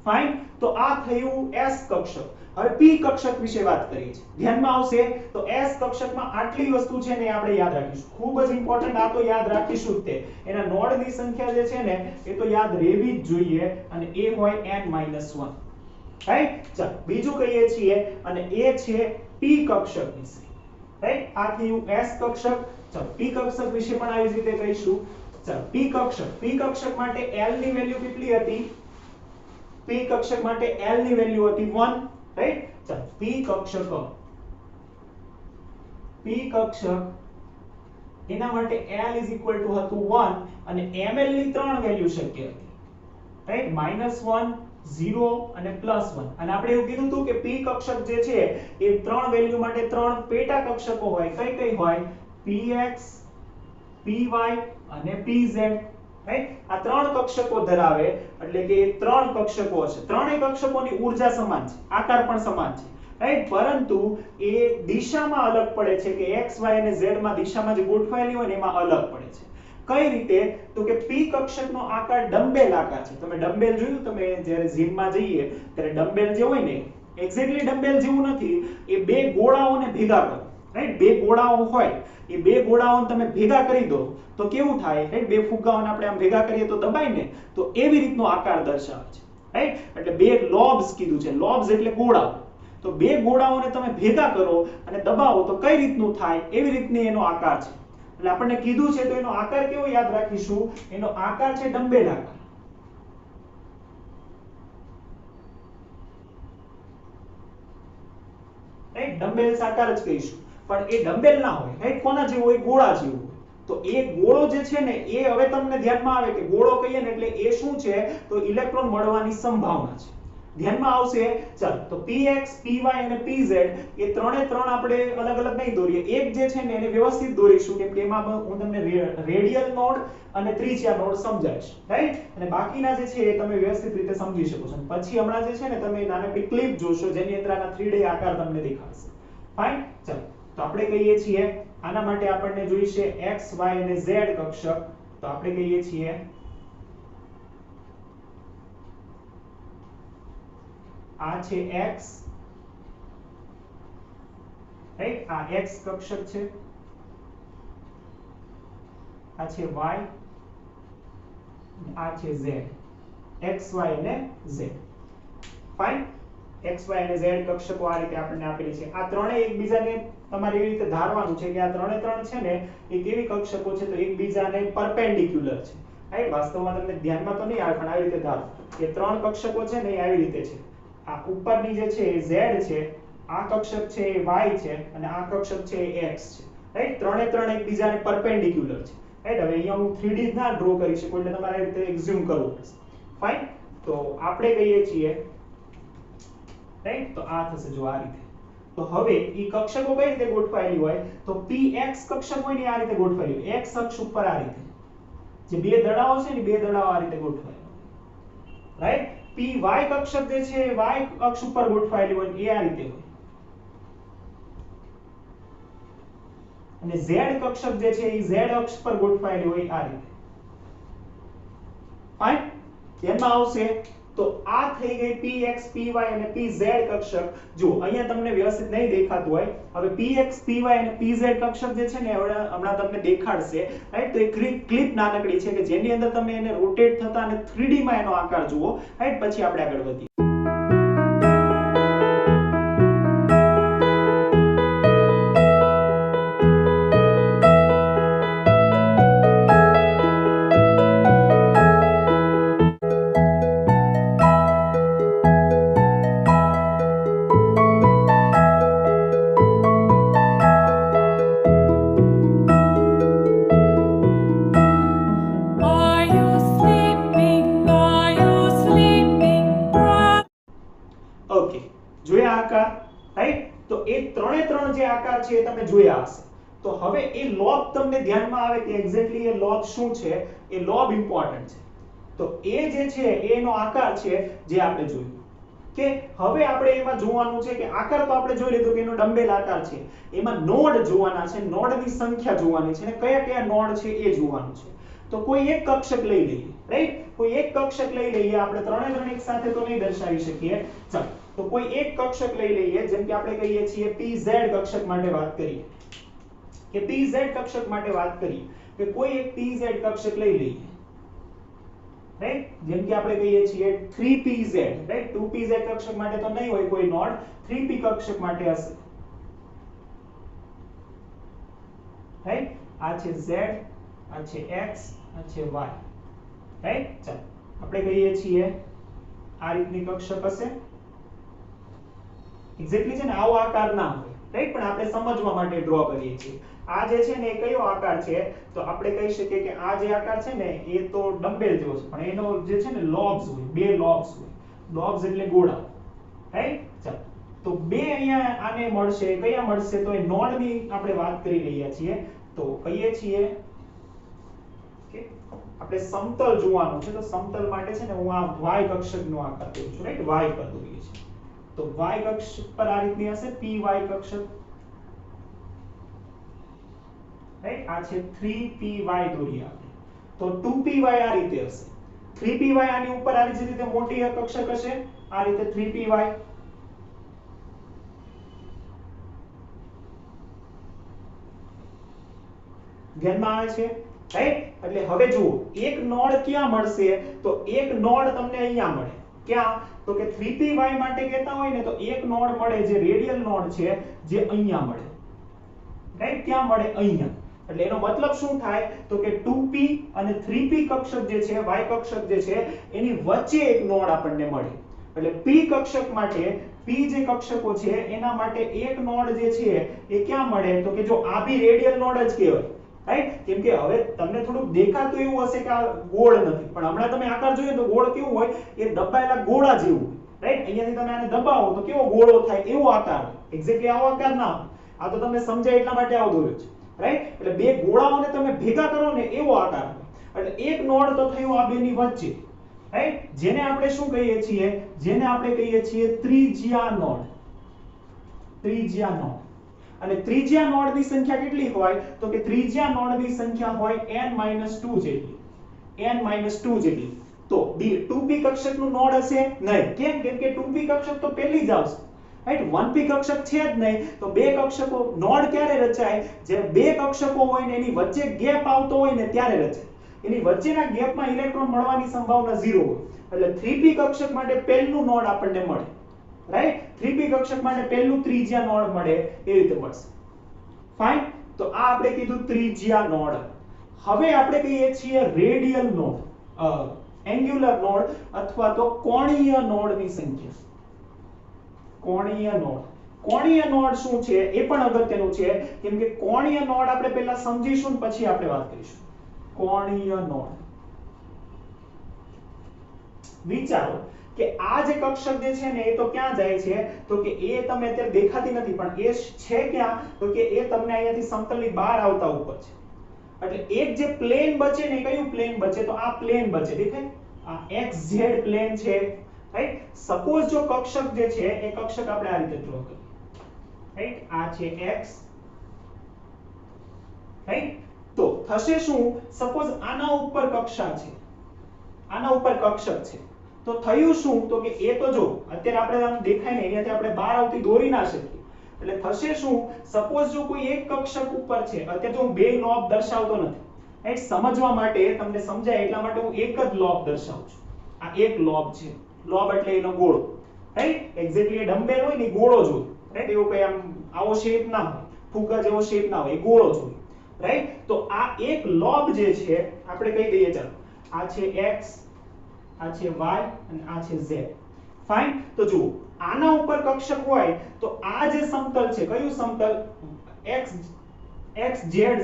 ફાઇન? તો આ થયું S કક્ષક. હવે P કક્ષક વિશે વાત કરીએ છીએ. ધ્યાનમાં આવશે તો S કક્ષકમાં આટલી વસ્તુ છે ને આપણે યાદ રાખીશું. ખૂબ જ ઇમ્પોર્ટન્ટ. આ તો યાદ રાખીશું જ તે. એના નોડની સંખ્યા જે છે ને એ તો યાદ રહેવી જ જોઈએ અને એ હોય n-1. રાઈટ? ચાલો બીજું કહીએ છીએ અને એ છે P કક્ષક વિશે. રાઈટ? આ થયું S કક્ષક. ચાલો P કક્ષક વિશે પણ આવી રીતે કહીશું. ચાલો P કક્ષક માટે L ની વેલ્યુ કેટલી હતી? P કક્ષક માટે L ની વેલ્યુ હતી 1. રાઈટ? ચાલો P કક્ષક એના માટે L હતું 1 અને ml ની 3 વેલ્યુ શક્ય હતી. રાઈટ? -1, 0 અને +1. અને આપણે એવું કીધું હતું કે P કક્ષક જે છે એ 3 વેલ્યુ માટે 3 પેટા કક્ષકો હોય. કઈ હોય? Px, Py અને Pz. રાઈટ? આ 3 કક્ષકો ધરાવે એટલે કે 3 કક્ષકો છે. ત્રણેય કક્ષકોની ઊર્જા સમાન છે, આકાર પણ સમાન છે. રાઈટ? પરંતુ એ દિશામાં અલગ પડે છે કે x, y અને z માં દિશામાં જે ગોઠવાયેલી હોય ને એમાં અલગ પડે છે. કઈ રીતે? તો કે P કક્ષકનો આકાર ડમ્બેલ આકાર છે. તમે ડમ્બેલ જોયું? તમે જ્યારે જીમમાં જઈએ ત્યારે ડમ્બેલ જે હોય ને એક્ઝેક્ટલી ડમ્બેલ જેવું નથી. એ બે ગોળાઓને ભેગા કરો. રાઈટ? બે ગોળાઓ હોય, એ બે ગોળાઓને તમે ભેગા કરી દો તો કેવું થાય? રાઈટ? બે ફુગ્ગાઓને આપણે આમ ભેગા કરીએ તો દબાય ને, તો એવી રીતનો આકાર દર્શાવે છે. રાઈટ? એટલે બે લોબ્સ કીધું છે. લોબ્સ એટલે ગોળાઓ. તો બે ગોળાઓને તમે ભેગા કરો અને દબાવો તો કઈ રીતનું થાય? એવી રીતની એનો આકાર છે. એટલે આપણને કીધું છે તો એનો આકાર કેવો યાદ રાખીશું? એનો આકાર છે ડમ્બેલ આકાર. રાઈટ? ડમ્બેલ્સ આકાર જ કહીશું. પણ એ ડમ્બેલ ના હોય. રાઈટ? કોના જેવું હોય? ગોળા જેવું હોય. તો એ ગોળો જે છે ને એ હવે તમને ધ્યાનમાં આવે કે ગોળો કહીએ ને એટલે એ શું છે તો ઇલેક્ટ્રોન મળવાની સંભાવના છે, ધ્યાનમાં આવશે. ચાલો તો px py અને pz એ ત્રણે ત્રણ આપણે અલગ અલગ નહીં દોરીએ, એક જે છે ને એને વ્યવસ્થિત દોરીશું કેમ કે એમાં હું તમને રેડિયલ નોડ અને ત્રિજ્યા નોડ સમજાવીશ, રાઈટ. અને બાકીના જે છે એ તમે વ્યવસ્થિત રીતે સમજી શકો છો. પછી હમણાં જે છે ને તમે નાનકડી ક્લિપ જોશો જેની અંદર આના 3D આકાર તમને દેખાશે. ફાઇન. ચાલો તો આપણે કહીએ છીએ આના માટે આપણને જોઈશે x y અને z કક્ષક. તો આપણે કહીએ છીએ આ છે x, રાઈટ, આ x કક્ષક છે, આ છે y, આ છે z, x y અને z. ફાઇન. x y અને z કક્ષકો આ રીતે આપણને આપેલી છે. આ ત્રણેય એકબીજાને તમારે એવી રીતે ધારવાનું છે કે આ ત્રણે ત્રણ છે ને એ કેવી કક્ષકો છે તો એકબીજાને પરપેન્ડિક્યુલર છે, રાઈટ. વાસ્તવમાં તમને ધ્યાનમાં તો નહીં આવે પણ આવી રીતે ધારો કે ત્રણ કક્ષકો છે ને એ આવી રીતે છે. આ ઉપરની જે છે એ z છે, આ કક્ષક છે એ y છે અને આ કક્ષક છે એ x છે, રાઈટ. ત્રણે ત્રણ એકબીજાને પરપેન્ડિક્યુલર છે, રાઈટ. હવે અહીંયા હું 3D ના ડ્રો કરી શકું એટલે તમારે આ રીતે એક્ઝ્યુમ કરવું પડશે. ફાઇન. તો આપણે કહીએ છીએ, રાઈટ, તો આ થશે જો આ રીતે. તો હવે ઈ કક્ષકો કઈ રીતે ગોઠવાયેલી હોય તો px કક્ષક હોય ને આ રીતે ગોઠવાયેલી હોય, x અક્ષ ઉપર આ રીતે જે બે દડાઓ છે ને બે દડાઓ આ રીતે ગોઠવાયેલા, રાઈટ. py કક્ષક જે છે y અક્ષ ઉપર ગોઠવાયેલી હોય એ આ રીતે હોય અને z કક્ષક જે છે એ z અક્ષ પર ગોઠવાયેલી હોય આ રીતે. ફાઇન. ધ્યાનમાં આવશે. તો આ થઈ ગઈ px py અને pz કક્ષક. જો અહીંયા તમને વ્યવસ્થિત નહીં દેખાતું હોય, હવે px py અને pz કક્ષક જે છે ને હમણાં તમને દેખાડશે, રાઈટ. તો એક ક્લિપ નાનકડી છે કે જેની અંદર તમે એને રોટેટ થતા અને 3D માં એનો આકાર જુઓ, રાઈટ. પછી આપણે આગળ વધીએ. છે તમે જોયા હશે. તો હવે એ લોબ તમને ધ્યાનમાં આવે કે એક્ઝેક્ટલી એ લોબ શું છે, એ લોબ ઇમ્પોર્ટન્ટ છે. તો એ જે છે એનો આકાર છે જે આપણે જોયું કે હવે આપણે એમાં જોવાનું છે કે આકાર તો આપણે જોઈ લીધું કે એનો ડમ્બેલ આકાર છે, એમાં નોડ જોવાના છે, નોડની સંખ્યા જોવાની છે અને કયા કયા નોડ છે એ જોવાનું છે. તો કોઈ એક કક્ષક લઈ લઈએ, રાઈટ. કોઈ એક કક્ષક લઈ લઈએ, આપણે ત્રણે ત્રણ એક સાથે તો નહીં દર્શાવી શકીએ. ચાલો તો કોઈ એક કક્ષક લઈ લઈએ, જેમ કે આપણે કહીએ છીએ pz કક્ષક માટે વાત કરીએ કે pz કક્ષક માટે વાત કરીએ કે કોઈ એક pz કક્ષક લઈ લઈએ, રાઈટ. જેમ કે આપણે કહીએ છીએ 3pz, રાઈટ. 2pz કક્ષક માટે તો નહીં હોય કોઈ નોડ, 3p કક્ષક માટે હશે, રાઈટ. આ છે z, આ છે x, આ છે y, રાઈટ. ચાલો આપણે કહીએ છીએ આ રીતની કક્ષક હશે. એક્ઝેક્ટલી છે ને આવો આકાર ના હોય, રાઈટ. પણ આપણે સમજવા માટે ડ્રો કરીએ છીએ. આ જે છે ને એ કયો આકાર છે તો આપણે કહી શકીએ કે આ જે આકાર છે ને એ તો ડમ્બેલ જેવો છે પણ એનો જે છે ને લોબ્સ હોય, બે લોબ્સ હોય. લોબ્સ એટલે ગોળા, રાઈટ. ચાલો તો બે અહીંયા આને મળશે, કયા મળશે તો એ નોડની આપણે વાત કરી રહ્યા છીએ. તો કહીએ છીએ કે આપણે સમતલ જોવાનું છે. તો સમતલ માટે છે ને હું આ y કક્ષકનો આકાર દઉં છું, રાઈટ. y પર દોરીએ છીએ. તો y કક્ષક પર આ રીતની હશે py કક્ષક, રાઈટ. આ છે 3py દોરીએ આપણે. તો 2py આ રીતે હશે, 3py આની ઉપર આવી જ રીતે મોટી કક્ષક હશે, આ રીતે 3py. ધ્યાનમાં આવે છે, રાઈટ. એટલે હવે જુઓ એક નોડ ક્યાં મળશે તો એક નોડ તમને અહીંયા મળે. ક્યાં તો કે 3py માટે કહેતા હોય ને તો એક નોડ મળે જે રેડિયલ નોડ છે જે અહીંયા મળે, રાઈટ. ક્યાં મળે? અહીંયા. એટલે એનો મતલબ શું થાય તો કે 2p અને 3p કક્ષક જે છે, y કક્ષક જે છે એની વચ્ચે એક નોડ આપણને મળે. એટલે p કક્ષક માટે p જે કક્ષકો છે એના માટે એક નોડ જે છે એ ક્યાં મળે તો કે જો આ બી રેડિયલ નોડ જ કહેવાય, રાઈટ? કેમ કે હવે તમને થોડું દેખાતું એવું હશે કે આ ગોળ નથી, પણ હમણાં તમે આકાર જોઈએ તો ગોળ કેવું હોય, એ દબાયેલા ગોળા જેવું હોય, રાઈટ? અહીંયાથી તમે આને દબાવો તો કેવો ગોળો થાય, એવો આકાર હોય. એક્ઝેક્ટલી આવો આકાર ના હોય. આ તો તમને સમજાય એટલા માટે આવો દોર્યો છે, રાઈટ? એટલે બે ગોળાઓને તમે ભેગા કરો ને એવો આકાર હોય. એટલે એક નોડ તો થયું આ બેની વચ્ચે, રાઈટ? જેને આપણે શું કહીએ છીએ? જેને આપણે કહીએ છીએ ત્રિજ્યા નોડ. ત્રિજ્યા નોડ. અને ત્રિજ્યા નોડની સંખ્યા કેટલી હોય? તો કે ત્રિજ્યા નોડની સંખ્યા હોય n-2 જેટલી. n-2 જેટલી. તો 2p કક્ષકનું નોડ હશે નહીં. કેમ? કેમ કે 2p કક્ષક તો પહેલી જ આવશે, રાઈટ? 1p કક્ષક છે જ નહીં. તો બે કક્ષકો નોડ ક્યારે રચાય? જ્યારે બે કક્ષકો હોય ને એની વચ્ચે ગેપ આવતો હોય ને ત્યારે રચાય. એની વચ્ચેના ગેપમાં ઇલેક્ટ્રોન મળવાની સંભાવના 0 હોય. એટલે 3p કક્ષક માટે પહેલું નોડ આપણને મળે, રાઈટ? 3p કક્ષક માટે પહેલું ત્રિજ્યા નોડ મળે, એ રીતે મળશે. ફાઇન. તો આ આપણે કીધું ત્રિજ્યા નોડ. હવે આપણે કહીએ છીએ રેડિયલ નોડ, એંગ્યુલર નોડ અથવા તો કોણીય નોડની સંખ્યા. કોણીય નોડ. કોણીય નોડ શું છે એ પણ અગત્યનું છે, કેમ કે કોણીય નોડ આપણે પહેલા સમજીશું પછી આપણે વાત કરીશું. કોણીય નોડ. વિચારો કે આ જે કક્ષક જે છે ને એ તો ક્યાં જાય છે? તો કે એ તમે અત્યારે દેખાતી નથી, પણ એ છે ક્યાં? તો કે એ તમને અહીંયાથી સમતલની બહાર આવતા ઉપર છે. એટલે એક જે પ્લેન બચે ને, કયું પ્લેન બચે? તો આ પ્લેન બચે. દેખાય? આ xz પ્લેન છે, રાઈટ? સપોઝ જો કક્ષક જે છે એ કક્ષક આપણે આ રીતે ડ્રો કરીએ, રાઈટ? આ છે x, રાઈટ? તો થશે શું? સપોઝ આના ઉપર કક્ષા છે, આના ઉપર કક્ષક છે, તો થયું શું? તો કે એ તો જો અત્યારે આપણે આમ દેખાય ને અહીંયાથી આપણે બહાર આવતી દોરી ના શકીએ. એટલે થશે શું? સપોઝ જો કોઈ એક કક્ષક ઉપર છે, અત્યારે તો હું બે લોબ દર્શાવતો નથી, રાઈટ? સમજવા માટે, તમને સમજાય એટલા માટે હું એક જ લોબ દર્શાવું છું. આ એક લોબ છે. લોબ એટલે એનો ગોળો, રાઈટ? એક્ઝેક્ટલી એ ડમ્બેલ હોય ને ગોળો જ હોય, રાઈટ? એવો કઈ આમ આવો શેપ ના હોય, ફુગ્ગા જેવો શેપ ના હોય, એ ગોળો જ હોય, રાઈટ? તો આ એક લોબ જે છે આપણે કહી દઈએ, ચાલો આ છે x, આ છે y અને આ છે z. ફાઇન. તો જુઓ, આના ઉપર કક્ષક હોય તો આ જે સમતલ છે, કયું સમતલ? xz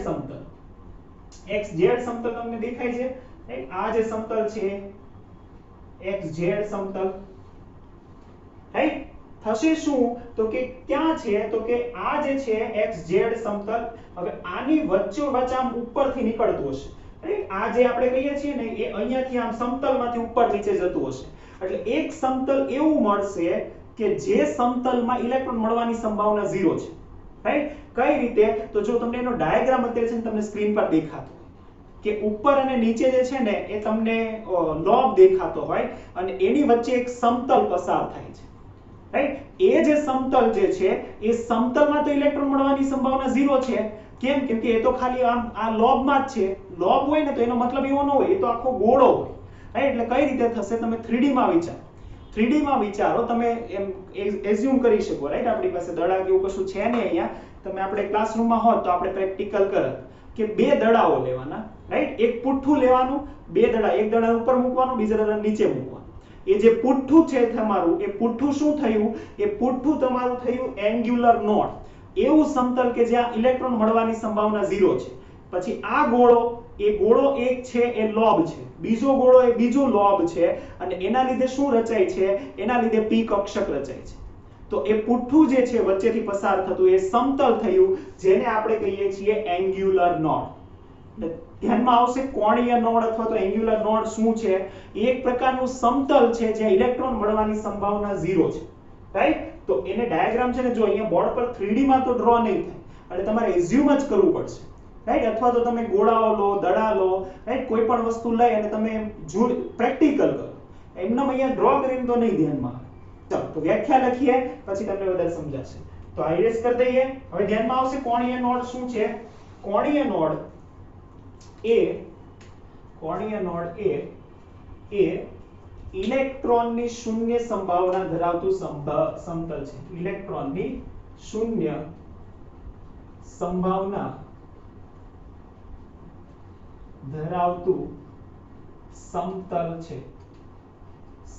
સમતલ. xz સમતલ તમને દેખાય છે, રાઈટ? આ જે સમતલ છે xz સમતલ, રાઈટ? થશે શું? તો કે ક્યાં છે? તો કે આ જે છે xz સમતલ, હવે આની વચ્ચોવચ્ચ આમ ઉપરથી નીકળતું હશે, રાઈટ? આ જે આપણે કહીએ છીએ ને એ અહીંયાથી આમ સમતલમાંથી ઉપર નીચે જતું હશે. એટલે એક સમતલ એવું મળશે કે જે સમતલમાં ઇલેક્ટ્રોન મળવાની સંભાવના 0 છે, રાઈટ? કઈ રીતે? તો જો તમને એનો ડાયાગ્રામ અત્યારે છે ને તમને સ્ક્રીન પર દેખાતો હોય કે ઉપર અને નીચે જે છે ને એ તમને લોબ દેખાતો હોય અને એની વચ્ચે એક સમતલ પસાર થાય છે, રાઈટ? એ જે સમતલ જે છે એ સમતલમાં તો ઇલેક્ટ્રોન મળવાની સંભાવના 0 છે. કેમ? કેમ કે એ તો ખાલી આમ આ લોબમાં જ છે. લોબ હોય ને તો એનો મતલબ એવો ન હોય, એ તો આખો ગોળો હોય, રાઈટ? એટલે કઈ રીતે થશે? તમે 3D માં વિચારો. 3D માં વિચારો, તમે એમ એઝ્યુમ કરી શકો, રાઈટ? આપણી પાસે દડા કેવું કશું છે ને અહીંયા. તમે આપણે ક્લાસરૂમમાં હોત તો આપણે પ્રેક્ટિકલ કરત કે બે દડાઓ લેવાના, રાઈટ? એક પુઠ્ઠું લેવાનું, બે દડા, એક દડા ઉપર મૂકવાનું, બીજા દડા નીચે મૂકવાનું. એ જે પુઠ્ઠું છે તમારું, એ પુઠ્ઠું શું થયું? એ પુઠ્ઠું તમારું થયું એંગ્યુલર નોડ. એવું સમતલ કે જ્યાં ઇલેક્ટ્રોન મળવાની સંભાવના 0 છે. પછી આ ગોળો, એ ગોળો એક છે એ લોબ છે, બીજો ગોળો એ બીજો લોબ છે, અને એના લીધે શું રચાય છે? એના લીધે p કક્ષક રચાય છે. તો એ પુઠ્ઠું જે છે વચ્ચેથી પસાર થતું એ સમતલ થયું, જેને આપણે કહીએ છીએ એંગ્યુલર નોડ. ધ્યાનમાં આવશે કોણીય નોડ અથવા તો એંગ્યુલર નોડ શું છે? એક પ્રકારનું સમતલ છે જ્યાં ઇલેક્ટ્રોન મળવાની સંભાવના 0 છે, રાઈટ? તો એને ડાયાગ્રામ છે ને જો અહીંયા બોર્ડ પર 3D માં તો ડ્રો નહીં થાય, એટલે તમારે એઝ્યુમ જ કરવું પડશે, રાઈટ? અથવા તો તમે ગોળાઓ લો, દડા લો, રાઈટ? કોઈ પણ વસ્તુ લઈ અને તમે પ્રેક્ટિકલ કરો. એમને અહીંયા ડ્રો કરીને તો નહીં ધ્યાનમાં આવે. ચાલો તો વ્યાખ્યા લખીએ પછી તમને વધારે સમજાશે. તો આ ઇરેઝ કરી દઈએ. હવે ધ્યાનમાં આવશે કોણીય નોડ શું છે? કોણીય નોડ એ ઇલેક્ટ્રોનની શૂન્ય સંભાવના ધરાવતું સમતલ છે. ઇલેક્ટ્રોનની શૂન્ય સંભાવના ધરાવતું સમતલ છે.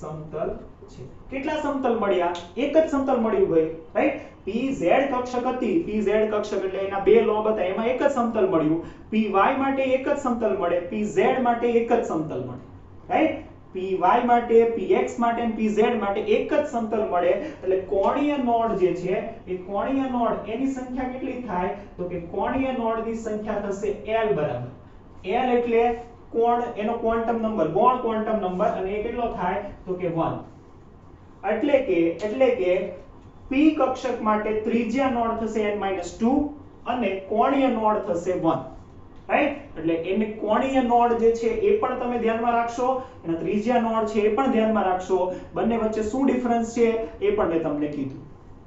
સમતલ છે. કેટલા સમતલ મળ્યા? એક જ સમતલ મળ્યું ભાઈ, રાઈટ. PZ કક્ષક હતી, PZ કક્ષક એટલે એના બે લોબ હતા, એમાં એક જ સમતલ મળ્યું. PY માટે એક જ સમતલ મળે, PZ માટે એક જ સમતલ મળે, રાઈટ. PY માટે, PX માટે અને PZ માટે એક જ સમતલ મળે. એટલે કોણીય નોડ જે છે એ કોણીય નોડ એની સંખ્યા કેટલી થાય? તો કે કોણીય નોડની સંખ્યા થશે L બરાબર. L એટલે કોણ, એનો ક્વોન્ટમ નંબર, ગૌણ ક્વોન્ટમ નંબર, અને એ કેટલો થાય? તો કે 1. એટલે કે P કક્ષક માટે ત્રિજ્યા નોડ થશે n-2 અને કોણીય નોડ થશે 1, રાઈટ. એટલે એને કોણીય નોડ જે છે એ પણ તમે ધ્યાનમાં રાખશો અને ત્રિજ્યા નોડ છે એ પણ ધ્યાનમાં રાખશો. બંને વચ્ચે શું ડિફરન્સ છે એ પણ મેં તમને કીધું.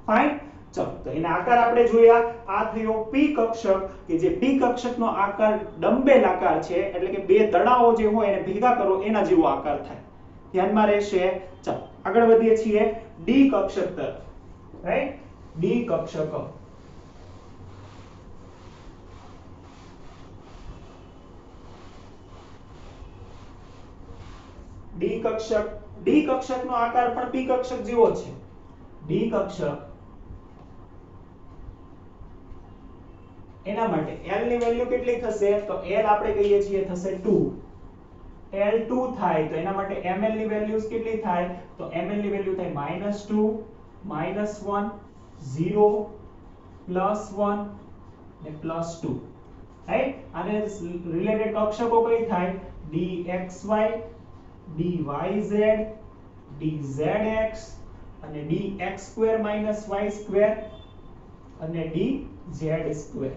ફાઇન. ચલો, તો એના આકાર આપણે જોયા. આ થયો P કક્ષક, કે જે P કક્ષકનો આકાર ડંબેલ આકાર છે, એટલે કે બે દડાઓ જે હોય એને ભેગા કરો એના જેવો આકાર થાય. ધ્યાનમાં રહેશે. ચલો, આગળ વધીએ છીએ D કક્ષક તરફ, રાઈટ. D કક્ષક. ડી કક્ષકનો આકાર પણ P કક્ષક જેવો છે. ડી કક્ષક, એના માટે L ની વેલ્યુ કેટલી થશે? તો L આપણે કહીએ છીએ થશે 2. L2 થાય તો એના માટે ml ની વેલ્યુ કેટલી થાય? તો ml ની વેલ્યુ થાય -2, -1, 0, +1 ને +2, રાઈટ. આને રિલેટેડ કક્ષકો કઈ થાય? dxy, dyz, dzx અને dx2 y2 અને dz2,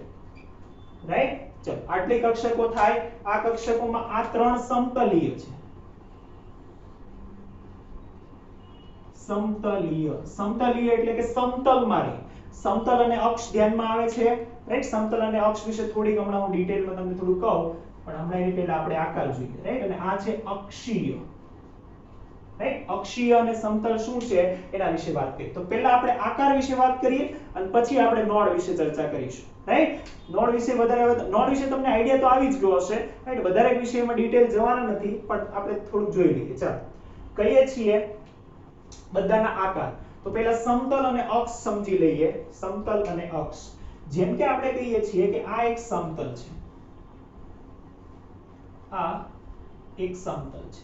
રાઈટ. ચલો, આટલી કક્ષકો થાય. આ કક્ષકોમાં આ ત્રણ સમતલીય છે. સમતલીય એટલે કે સમતલમાં રહે. સમતલ અને અક્ષ ધ્યાનમાં આવે છે, રાઈટ. સમતલ અને અક્ષ વિશે થોડીક હમણાં હું ડિટેલમાં તમને થોડું કહું, પણ હમણાં એની પહેલા આપણે આકાર જોઈએ, રાઈટ. અને આ છે અક્ષીય, રાઈટ. અક્ષીય અને સમતલ શું છે એના વિશે વાત કરીએ. તો પહેલા આપણે આકાર વિશે વાત કરીએ અને પછી આપણે નોડ વિશે ચર્ચા કરીશું, રાઈટ. નોડ વિશે નોડ વિશે તમને આઈડિયા તો આવી જ ગયો હશે, રાઈટ. વધારે વિષયમાં ડિટેલ જવાના નથી, પણ આપણે થોડુંક જોઈ લઈએ. ચાલો, કહીએ છીએ બધાના આકાર. તો પહેલા સમતલ અને અક્ષ સમજી લઈએ. સમતલ અને અક્ષ. જેમ કે આપણે કહીએ છીએ કે આ એક સમતલ છે, આ એક સમતલ છે,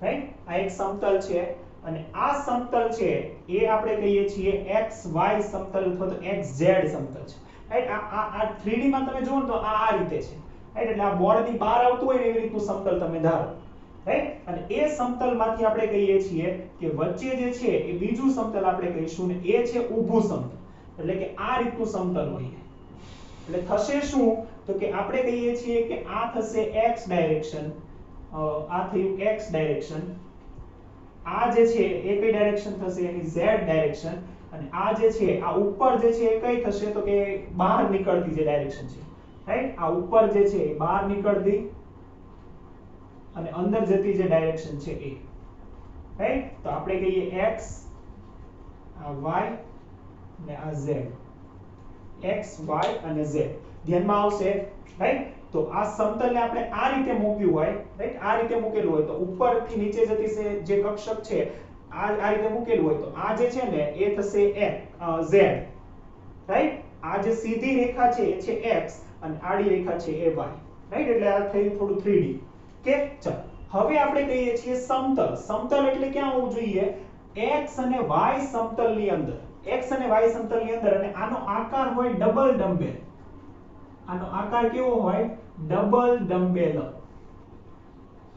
રાઈટ. આ એક સમતલ છે અને આ સમતલ છે એ આપણે કહીએ છીએ XY સમતલ અથવા તો XZ સમતલ છે, રાઈટ. આ 3D માં તમે જુઓ ને તો આ રીતે છે, રાઈટ. એટલે આ બોર્ડની બહાર આવતું હોય ને એવી રીતનું સમતલ તમે ધારો, રાઈટ. અને એ સમતલમાંથી આપણે કહીએ છીએ કે વચ્ચે જે છે એ બીજું સમતલ આપણે કહીશું ને એ છે ઊભું સમતલ. એટલે કે આ રીતનું સમતલ હોય. એટલે થશે શું? તો કે આપણે કહીએ છીએ કે આ થશે x ડાયરેક્શન, આ થયું x ડાયરેક્શન, આ જે છે એ કઈ ડાયરેક્શન થશે? એની z ડાયરેક્શન. અને આ જે છે આ ઉપર જે છે એ કઈ થશે? તો કે બહાર નીકળતી જે ડાયરેક્શન છે, રાઈટ. આ ઉપર જે છે એ બહાર નીકળતી અને અંદર જતી જે ડાયરેક્શન છે એ, રાઈટ. તો આપણે કહીએ x, આ y ને આ z, x y અને z ધ્યાનમાં આવશે, રાઈટ. તો આ સમતલને આપણે આ રીતે મૂક્યું હોય, રાઈટ. આ રીતે મૂકેલું હોય તો ઉપરથી નીચે જતી જે કક્ષક છે આ રીતે મૂકેલું હોય તો આ જે છે ને એ થશે z, રાઈટ. આ જે સીધી રેખા છે એ છે x અને આડી રેખા છે એ y, રાઈટ. એટલે આ થયું થોડું 3D. કે ચાલો, હવે આપણે કહીએ છીએ સમતલ. સમતલ એટલે ક્યાં હોવું જોઈએ? x અને y સમતલની અંદર, x અને y સમતલની અંદર. અને આનો આકાર હોય ડબલ ડમ્બેલ. આનો આકાર કેવો હોય? Double dumbbell.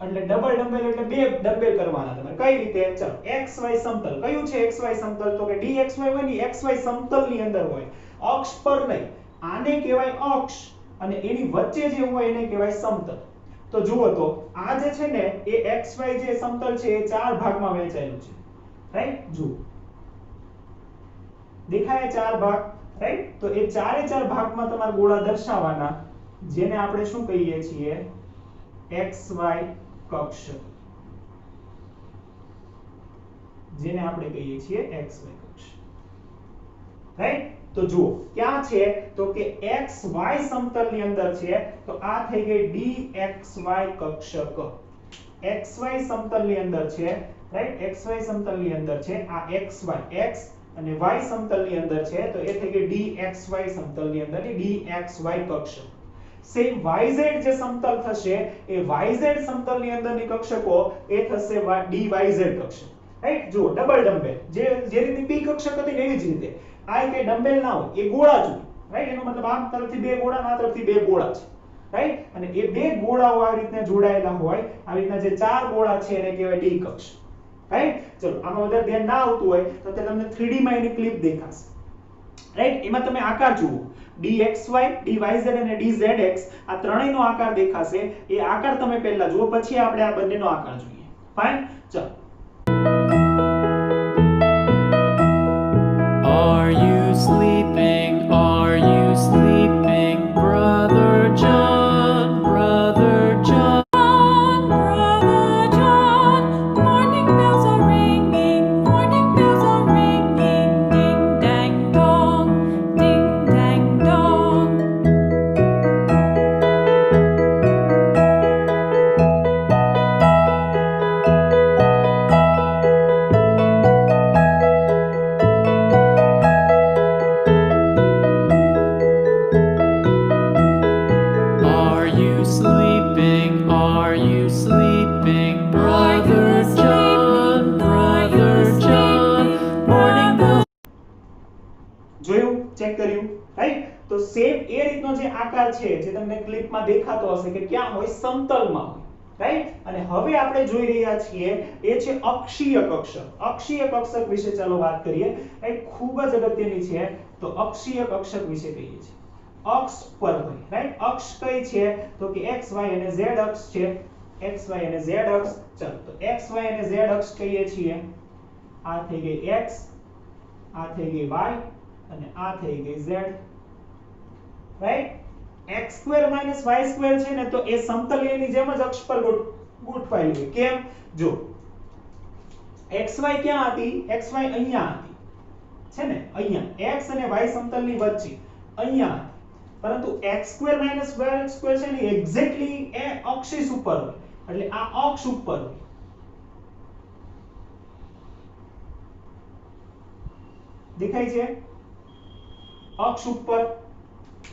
એટલે ડબલ ડમ્બેલ એટલે બે ડમ્બેલ કરવાના તમારે. કઈ રીતે? ચાલો, xy સમતલ. કયું છે xy સમતલ? તો કે dxy હોય ને xy સમતલની અંદર હોય, અક્ષ પર નહીં. આને કહેવાય અક્ષ અને એની વચ્ચે જે હોય એને કહેવાય સમતલ. તો જુઓ તો આ જે છે ને એ xy જે સમતલ છે એ ચાર ભાગમાં વહેંચાયેલું છે, રાઈટ. જુઓ, દેખાય ચાર ભાગ, રાઈટ. તો એ ચારે ચાર ભાગમાં તમારે ગોળા દર્શાવવાના, જેને આપણે શું કહીએ છીએ? XY કક્ષ, જેને આપણે કહીએ છીએ XY કક્ષ, રાઈટ. તો જુઓ ક્યાં છે તો કે xy સમતલની અંદર છે, તો આ થઈ ગઈ dxy કક્ષક. xy સમતલની અંદર છે, રાઈટ, xy સમતલની અંદર છે, આ xy x અને y સમતલની અંદર છે, તો એ થઈ ગઈ dxy સમતલની અંદરની dxy કક્ષક. સેમ yz જે સમતલ થશે એ yz સમતલની અંદરની કક્ષકો એ થશે dyz કક્ષક. રાઈટ, જો ડબલ ડમ્બેલ જે રીતે p કક્ષક હતી ને એવી જ રીતે આ કે ડમ્બેલ ના હોય, એ ગોળા જ હોય. રાઈટ, એનો મતલબ આ તરફથી બે ગોળા અને આ તરફથી બે ગોળા છે. રાઈટ, અને એ બે ગોળાઓ આવી રીતના જોડાયેલા હોય, આવી રીતના જે ચાર ગોળા છે એને કહેવાય ડી કક્ષક. રાઈટ, ચલો આમાં વધારે ધ્યાન ના આવતું હોય તો તમને 3D માં એની ક્લિપ દેખાશે. રાઈટ, એમાં તમે આકાર જુઓ, dxy, dyz અને dzx આ ત્રણેયનો આકાર દેખાશે. એ આકાર તમે પહેલા જુઓ, પછી આપણે આ બંનેનો આકાર જોઈએ. ફાઇન, ચલો. Are you sleeping? Are you sleeping, Brother John? Brother John. Brother John, morning bells are ringing, morning bells are ringing, ding dang dong, ding dang dong. Are you sleeping? Are you sleeping, Brother John? Brother John. Morning bells. જોયું, check કર્યું, right. તો same એ રીતનો જે આકાર છે જે તમને ક્લિપમાં દેખાતો હશે કે ક્યાં હોય, સમતલમાં હોય. રાઈટ, અને હવે આપણે જોઈ રહ્યા છીએ એ છે અક્ષીય કક્ષક. અક્ષીય કક્ષક વિશે ચાલો વાત કરીએ. રાઈટ, ખૂબ જ અગત્યની છે. તો અક્ષીય કક્ષક વિશે કહીએ છીએ અક્ષ પર હોય. રાઈટ, અક્ષ કઈ છે તો કે x y અને z અક્ષ છે. x y અને z અક્ષ. ચાલો, તો x y અને z અક્ષ કહીએ છીએ. આ થઈ ગઈ x, આ થઈ ગઈ y અને આ થઈ ગઈ z. રાઈટ, x² - y² છે ને તો એ સમતલીયની જેમ જ અક્ષ પર ગોઠવાયેલી હોય. કેમ? જો xy ક્યાં હતી? xy અહીંયા હતી, છે ને, અહીંયા x અને y સમતલની વચ્ચે અહીંયા. પરંતુ x² - y² છે ને એક્ઝેક્ટલી એ અક્ષિસ ઉપર હોય, એટલે આ અક્ષ ઉપર હોય. દેખાય છે? અક્ષ ઉપર,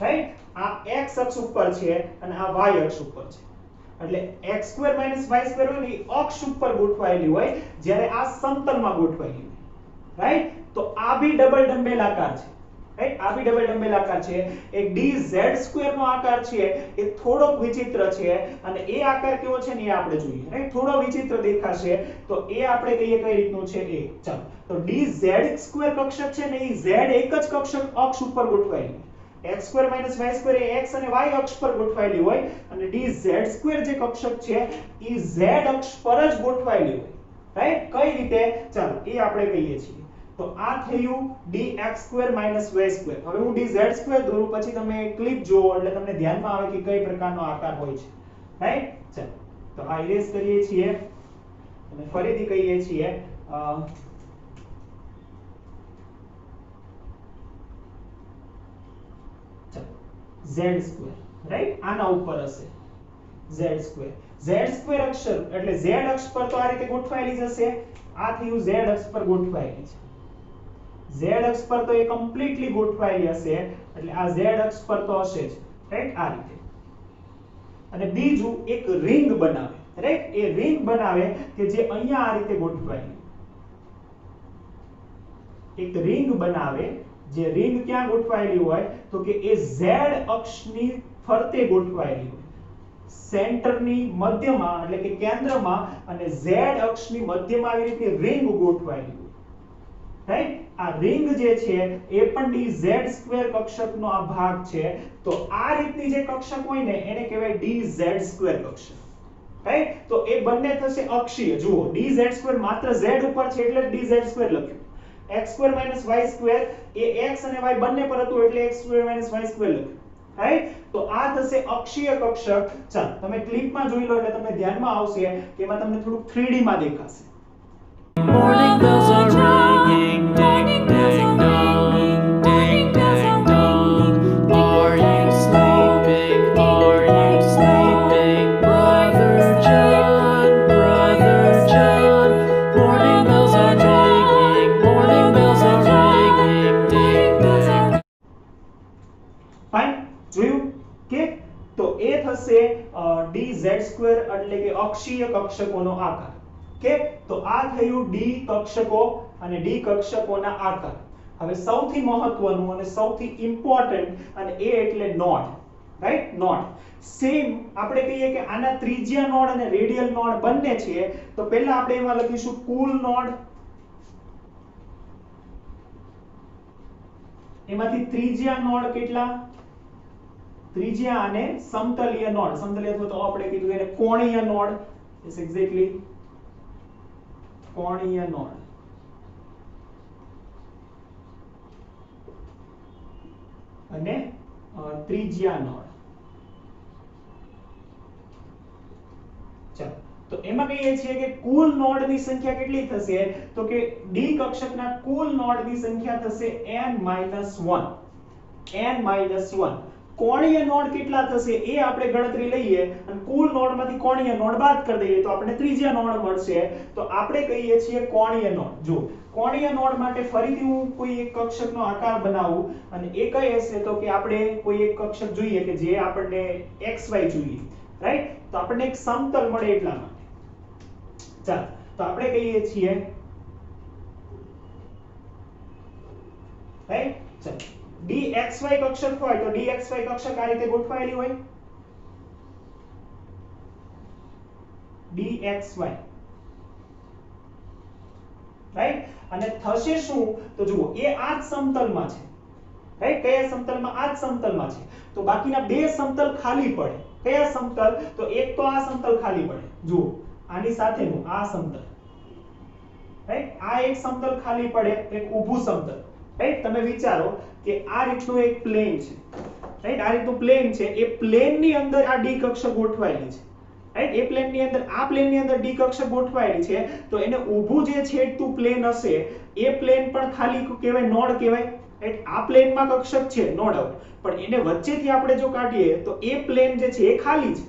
રાઈટ, આ x અક્ષ ઉપર છે અને આ y અક્ષ ઉપર છે. એટલે x² - y² હોય ને અક્ષ ઉપર ગોઠવાયેલી હોય, જ્યારે આ સમતલમાં ગોઠવાયેલી હોય. રાઈટ, તો આ બી ડબલ ડમ્બેલ આકાર છે. રાઈટ, આ બી ડબલ ડમ્બેલ આકાર છે. એક dz² નો આકાર છે એ થોડોક વિચિત્ર છે, અને એ આકાર કેવો છે ને એ આપણે જોઈએ. રાઈટ, થોડો વિચિત્ર દેખાશે તો એ આપણે કહીએ કઈ રીતનું છે એ. ચાલો, તો dz² કક્ષક છે ને એ z એક જ કક્ષક અક્ષ ઉપર ગોઠવાયેલી. x² - y² એ x અને y અક્ષ પર ગોઠવાયેલી હોય, અને dz² જે કક્ષક છે એ z અક્ષ પર જ ગોઠવાયેલી હોય. રાઈટ, કઈ રીતે? ચાલો એ આપણે કહીએ છીએ. તો આ થયું dx² - y². હવે હું dz² દોરું, પછી તમે ક્લિપ જોવો એટલે તમને ધ્યાનમાં આવે કે કઈ પ્રકારનો આકાર હોય છે. રાઈટ, ચાલો તો આ ઇરેઝ કરીએ છીએ અને ફરીથી કહીએ છીએ z². રાઈટ, આના ઉપર હશે z². z² અક્ષર એટલે z અક્ષ પર તો આ રીતે ગોઠવાયેલી જ હશે. આ થયું z અક્ષ પર ગોઠવાયેલી છે. z અક્ષ પર તો એ કમ્પ્લીટલી ગોઠવાયેલી હશે, એટલે આ z અક્ષ પર તો હશે જ. રાઈટ, આ રીતે. અને બીજું એક રિંગ બનાવે. રાઈટ, એ રિંગ બનાવે કે જે અહીંયા આ રીતે ગોઠવાયેલી. એક રિંગ બનાવે, જે રિંગ ક્યાં ગોઠવાયેલી હોય તો કે એ z અક્ષની ફરતે ગોઠવાયેલી હોય, સેન્ટરની મધ્યમાં એટલે કે કેન્દ્રમાં, અને z અક્ષની મધ્યમાં આવી રીતે રિંગ ગોઠવાયેલી હોય. રાઈટ, આ રિંગ જે છે એ પણ dz² કક્ષકનો આ ભાગ છે. તો આ રીતની જે કક્ષક હોય ને એને કહેવાય dz² કક્ષક. રાઈટ, તો એ બંને થશે અક્ષીય. જુઓ, dz² માત્ર z ઉપર છે એટલે dz² લખ્યું. x² - y² એ x અને y બંને પર હતું એટલે x² - y² લખ્યું. રાઈટ, તો આ થશે અક્ષીય કક્ષક. ચાલો તમે ક્લિપમાં જોઈ લો એટલે તમને ધ્યાનમાં આવશે કે એમાં તમને થોડુંક 3D માં દેખાશે. Morning bells are ringing, ding dang dong, ding dang એટલે કે અક્ષીય કક્ષકોનો આકાર. કે તો આ થયું ડી કક્ષકો અને ડી કક્ષકોના આકાર. હવે સૌથી મહત્વનું અને સૌથી ઇમ્પોર્ટન્ટ અને એ એટલે નોડ, રાઈટ? નોડ સેમ આપણે કહીએ કે આના ત્રિજ્યા નોડ અને રેડિયલ નોડ બંને છે, તો પહેલા આપણે એમાં લખીશું કુલ નોડ, એમાંથી ત્રિજ્યા નોડ કેટલા? ત્રિજ્યા અને સમતલીય નોડ, સમતલીય અથવા તો આપણે કીધું એને કોણીય નોડ, ઇટ્સ એક્ઝેક્ટલી કોણીય નોડ. અને ત્રિજ્યા નોડ. ચાલો તો એમાં કહીએ છીએ કે કુલ નોડની સંખ્યા કેટલી થશે? તો કે ડી કક્ષકના કુલ નોડની સંખ્યા થશે n-1. n-1. કોણીય નોડ કેટલા થશે એ આપણે ગણતરી લઈએ અને કુલ નોડમાંથી કોણીય નોડ બાદ કરી દઈએ તો આપણે ત્રિજ્યા નોડ મળશે. તો આપણે કહીએ છીએ કોણીય નોડ. જો કોણીય નોડ માટે ફરીથી હું કોઈ એક કક્ષકનો આકાર બનાવું અને એ કઈ હશે? તો કે આપણે કોઈ એક કક્ષક જોઈએ કે જે આપણને xy જોઈએ, રાઈટ? તો આપણને એક સમતલ મળે એટલા માટે. ચાલો તો આપણે કહીએ છીએ, રાઈટ? ચાલો dxy કક્ષક હોય તો dxy કક્ષક આ રીતે ગોઠવાયેલી હોય, dxy, રાઈટ? અને થશે શું? તો જુઓ એ આ જ સમતલમાં છે, રાઈટ? કયા સમતલમાં? આ જ સમતલમાં છે. તો બાકીના બે સમતલ ખાલી પડે. કયા સમતલ? તો એક તો આ સમતલ ખાલી પડે, જુઓ આની સાથેનું આ સમતલ, રાઈટ? આ એક સમતલ ખાલી પડે, એક ઊભું સમતલ, રાઈટ? તમે વિચારો કે આ રીતનું એક પ્લેન છે, રાઈટ? આ રીતનું પ્લેન છે, એ પ્લેનની અંદર આ ડી કક્ષક ગોઠવાયેલી છે, રાઈટ? એ પ્લેનની અંદર આ પ્લેનની અંદર ડી કક્ષક ગોઠવાયેલી છે, તો એને ઊભું જે છેડતું પ્લેન હશે એ પ્લેન પણ ખાલી કહેવાય, નોડ કહેવાય, રાઈટ? આ પ્લેનમાં કક્ષક છે, નો ડાઉટ, પણ એને વચ્ચેથી આપણે જો કાઢીએ તો એ પ્લેન જે છે એ ખાલી છે,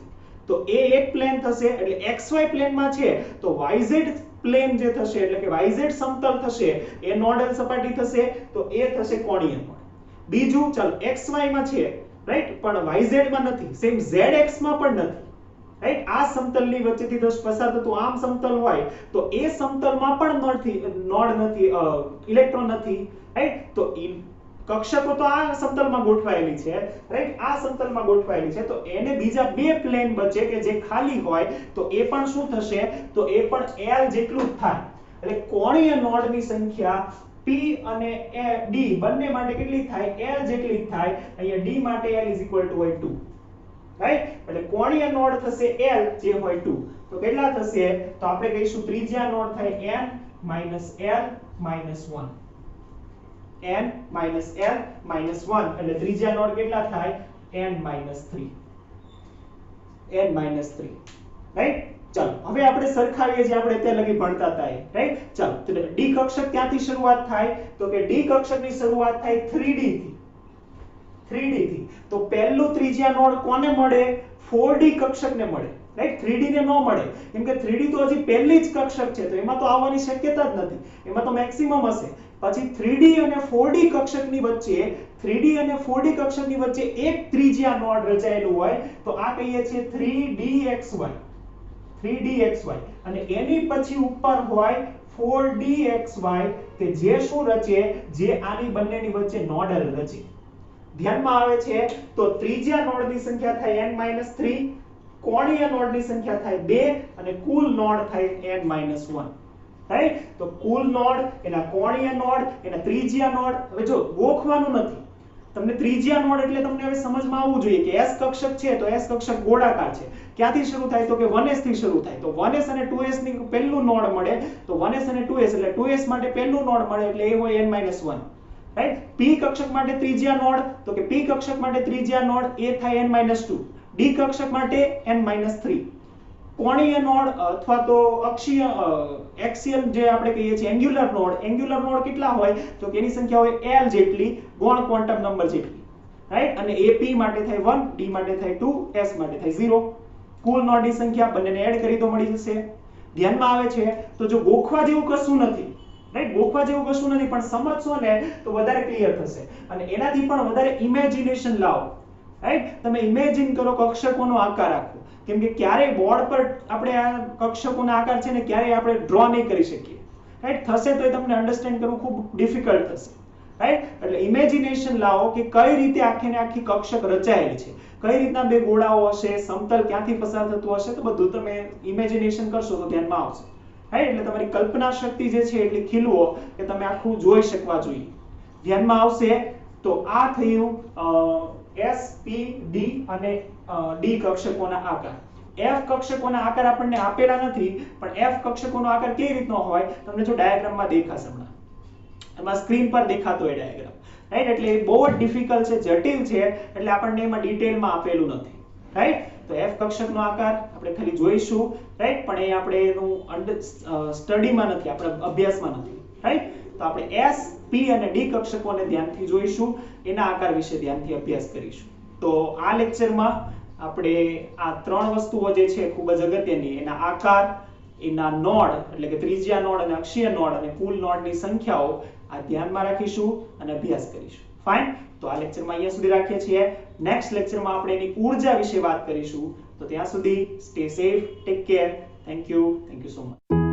તો એ એક પ્લેન થશે. એટલે xy પ્લેનમાં છે તો yz પ્લેન જે થશે એટલે કે yz સમતલ થશે એ નોડલ સપાટી થશે, તો એ થશે કોણીય નોડ. બીજું ચાલો xy માં છે, રાઈટ? પણ yz માં નથી, સેમ zx માં પણ નથી, રાઈટ? આ સમતલની વચ્ચેથી જો પસાર થતું આમ સમતલ હોય તો એ સમતલમાં પણ નોડ નથી, ઇલેક્ટ્રોન નથી, રાઈટ? તો કક્ષકો તો આ સમતલમાં ગોઠવાયેલી છે, રાઈટ? આ સમતલમાં ગોઠવાયેલી છે, તો એને બીજા બે પ્લેન બચે કે જે ખાલી હોય, તો એ પણ શું થશે? તો એ પણ l જેટલું જ થાય. એટલે કોણીય નોડની સંખ્યા p અને d બંને માટે કેટલી થાય? l જેટલી જ થાય. અહીંયા d માટે l = હોય 2, રાઈટ? એટલે કોણીય નોડ થશે l જે હોય 2. તો કેટલા થશે? તો આપણે કહીશું ત્રિજ્યા નોડ થાય n-l-1, n-l-1 એટલે ત્રિજ્યા નોડ કેટલા થાય? n-3, right? ચાલો હવે આપણે સરખાવીએ જે આપણે અત્યારે લગી ભણતા હતા એ, રાઈટ? ચાલો તો ડી કક્ષક ક્યાંથી શરૂઆત થાય? તો કે ડી કક્ષકની શરૂઆત થાય 3D થી. 3D થી તો પહેલું ત્રિજ્યા નોડ કોને મળે? 4D કક્ષકને મળે, રાઈટ? 3D ને ન મળે, કેમ કે 3D તો હજી પહેલી જ કક્ષક છે, તો એમાં તો આવવાની શક્યતા જ નથી, એમાં તો મેક્સિમમ હશે. પછી 3D અને 4D કક્ષકની વચ્ચે 3D અને 4D કક્ષકની વચ્ચે એક ત્રિજ્યા નોડ રચાયેલું હોય, તો આ કહીએ છીએ 3dxy, 3dxy. અને એની પછી ઉપર હોય 4dxy કે જે શું રચે? જે આની બંનેની વચ્ચે નોડલ રચે. ધ્યાનમાં આવે છે તો ત્રિજ્યા નોડની સંખ્યા થાય n-3, કોણીય નોડની સંખ્યા થાય 2 અને કુલ નોડ થાય n-1, રાઈટ? તો કુલ નોડ, એના કોણીય નોડ, એના ત્રિજ્યા નોડ. હવે જો ગોખવાનું નથી, તમને ત્રિજ્યા નોડ એટલે તમને હવે સમજમાં આવવું જોઈએ કે s કક્ષક છે તો s કક્ષક ગોળાકાર છે. ક્યાંથી શરૂ થાય? તો કે 1s થી શરૂ થાય, તો 1s અને 2s ની પહેલું નોડ મળે, તો 1s અને 2s એટલે 2s માટે પહેલું નોડ મળે એટલે એ હોય n-1, રાઈટ? p કક્ષક માટે ત્રિજ્યા નોડ, તો કે p કક્ષક માટે ત્રિજ્યા નોડ એ થાય n-2, d કક્ષક માટે n-3. કોણીય નોડ અથવા તો અક્ષીય એક્સિયલ જે આપણે કહીએ છીએ એંગ્યુલર નોડ કેટલા હોય? તો કે એની સંખ્યા હોય l જેટલી, ગૌણ ક્વોન્ટમ નંબર જેટલી, રાઈટ? અને એ p માટે થાય 1, d માટે થાય 2, s માટે થાય 0. કુલ નોડની સંખ્યા બંનેને એડ કરી તો મળી જશે. ધ્યાનમાં આવે છે તો જો ગોખવા જેવું કશું નથી, રાઈટ? ગોખવા જેવું કશું નથી, પણ સમજશો ને તો વધારે ક્લિયર થશે. અને એનાથી પણ વધારે ઇમેજિનેશન લાવો, રાઈટ? તમે ઇમેજિન કરો કક્ષકોનો આકાર આખો, કેમ કે ક્યારેય બોર્ડ પર આપણે આ કક્ષકોનો આકાર છે ને ક્યારેય આપણે ડ્રો નહીં કરી શકીએ, રાઈટ? થશે તો તમને અન્ડરસ્ટેન્ડ કરવું ખૂબ ડિફિકલ્ટ થશે, રાઈટ? એટલે ઇમેજિનેશન લાવો કે કઈ રીતે આખી ને આખી કક્ષક રચાયેલી છે, કઈ રીતના બે ગોળાઓ હશે, સમતલ ક્યાંથી પસાર થતું હશે, તો બધું તમે ઇમેજિનેશન કરશો તો ધ્યાનમાં આવશે, રાઈટ? એટલે તમારી કલ્પના શક્તિ જે છે એટલી ખીલવો કે તમે આખું જોઈ શકવા જોઈએ. ધ્યાનમાં આવશે. તો આ થયું S, P, D અને D કક્ષકોના આકાર. F કક્ષકોના આકાર આપણને આપેલા નથી, પણ F કક્ષકોનો આકાર કેવી રીતનો હોય તમને જો ડાયાગ્રામમાં દેખાશે હમણાં, એમાં સ્ક્રીન પર દેખાતો હોય ડાયાગ્રામ, રાઈટ? એટલે એ બહુ જ ડિફિકલ્ટ છે, જટિલ છે, એટલે આપણને એમાં ડિટેલમાં આપેલું નથી, રાઈટ? તો F કક્ષકનો આકાર આપણે ખાલી જોઈશું, રાઈટ? પણ એ આપણે એનું સ્ટડીમાં નથી, આપણે અભ્યાસમાં નથી, રાઈટ? તો આપણે S, P અને D કક્ષકોને ધ્યાનથી જોઈશું, એના આકાર વિશે ધ્યાનથી અભ્યાસ કરીશું. તો આ લેક્ચરમાં આપણે આ ત્રણ વસ્તુઓ જે છે ખૂબ જ અગત્યની, એના આકાર, એના નોડ એટલે કે ત્રિજ્યા નોડ અને અક્ષીય નોડ અને કુલ નોડની સંખ્યાઓ આ ધ્યાનમાં રાખીશું અને અભ્યાસ કરીશું. ફાઇન. તો આ લેક્ચરમાં અહીંયા સુધી રાખીએ છીએ. નેક્સ્ટ લેક્ચરમાં આપણે એની ઉર્જા વિશે વાત કરીશું. તો ત્યાં સુધી stay safe, take care. Thank you so much.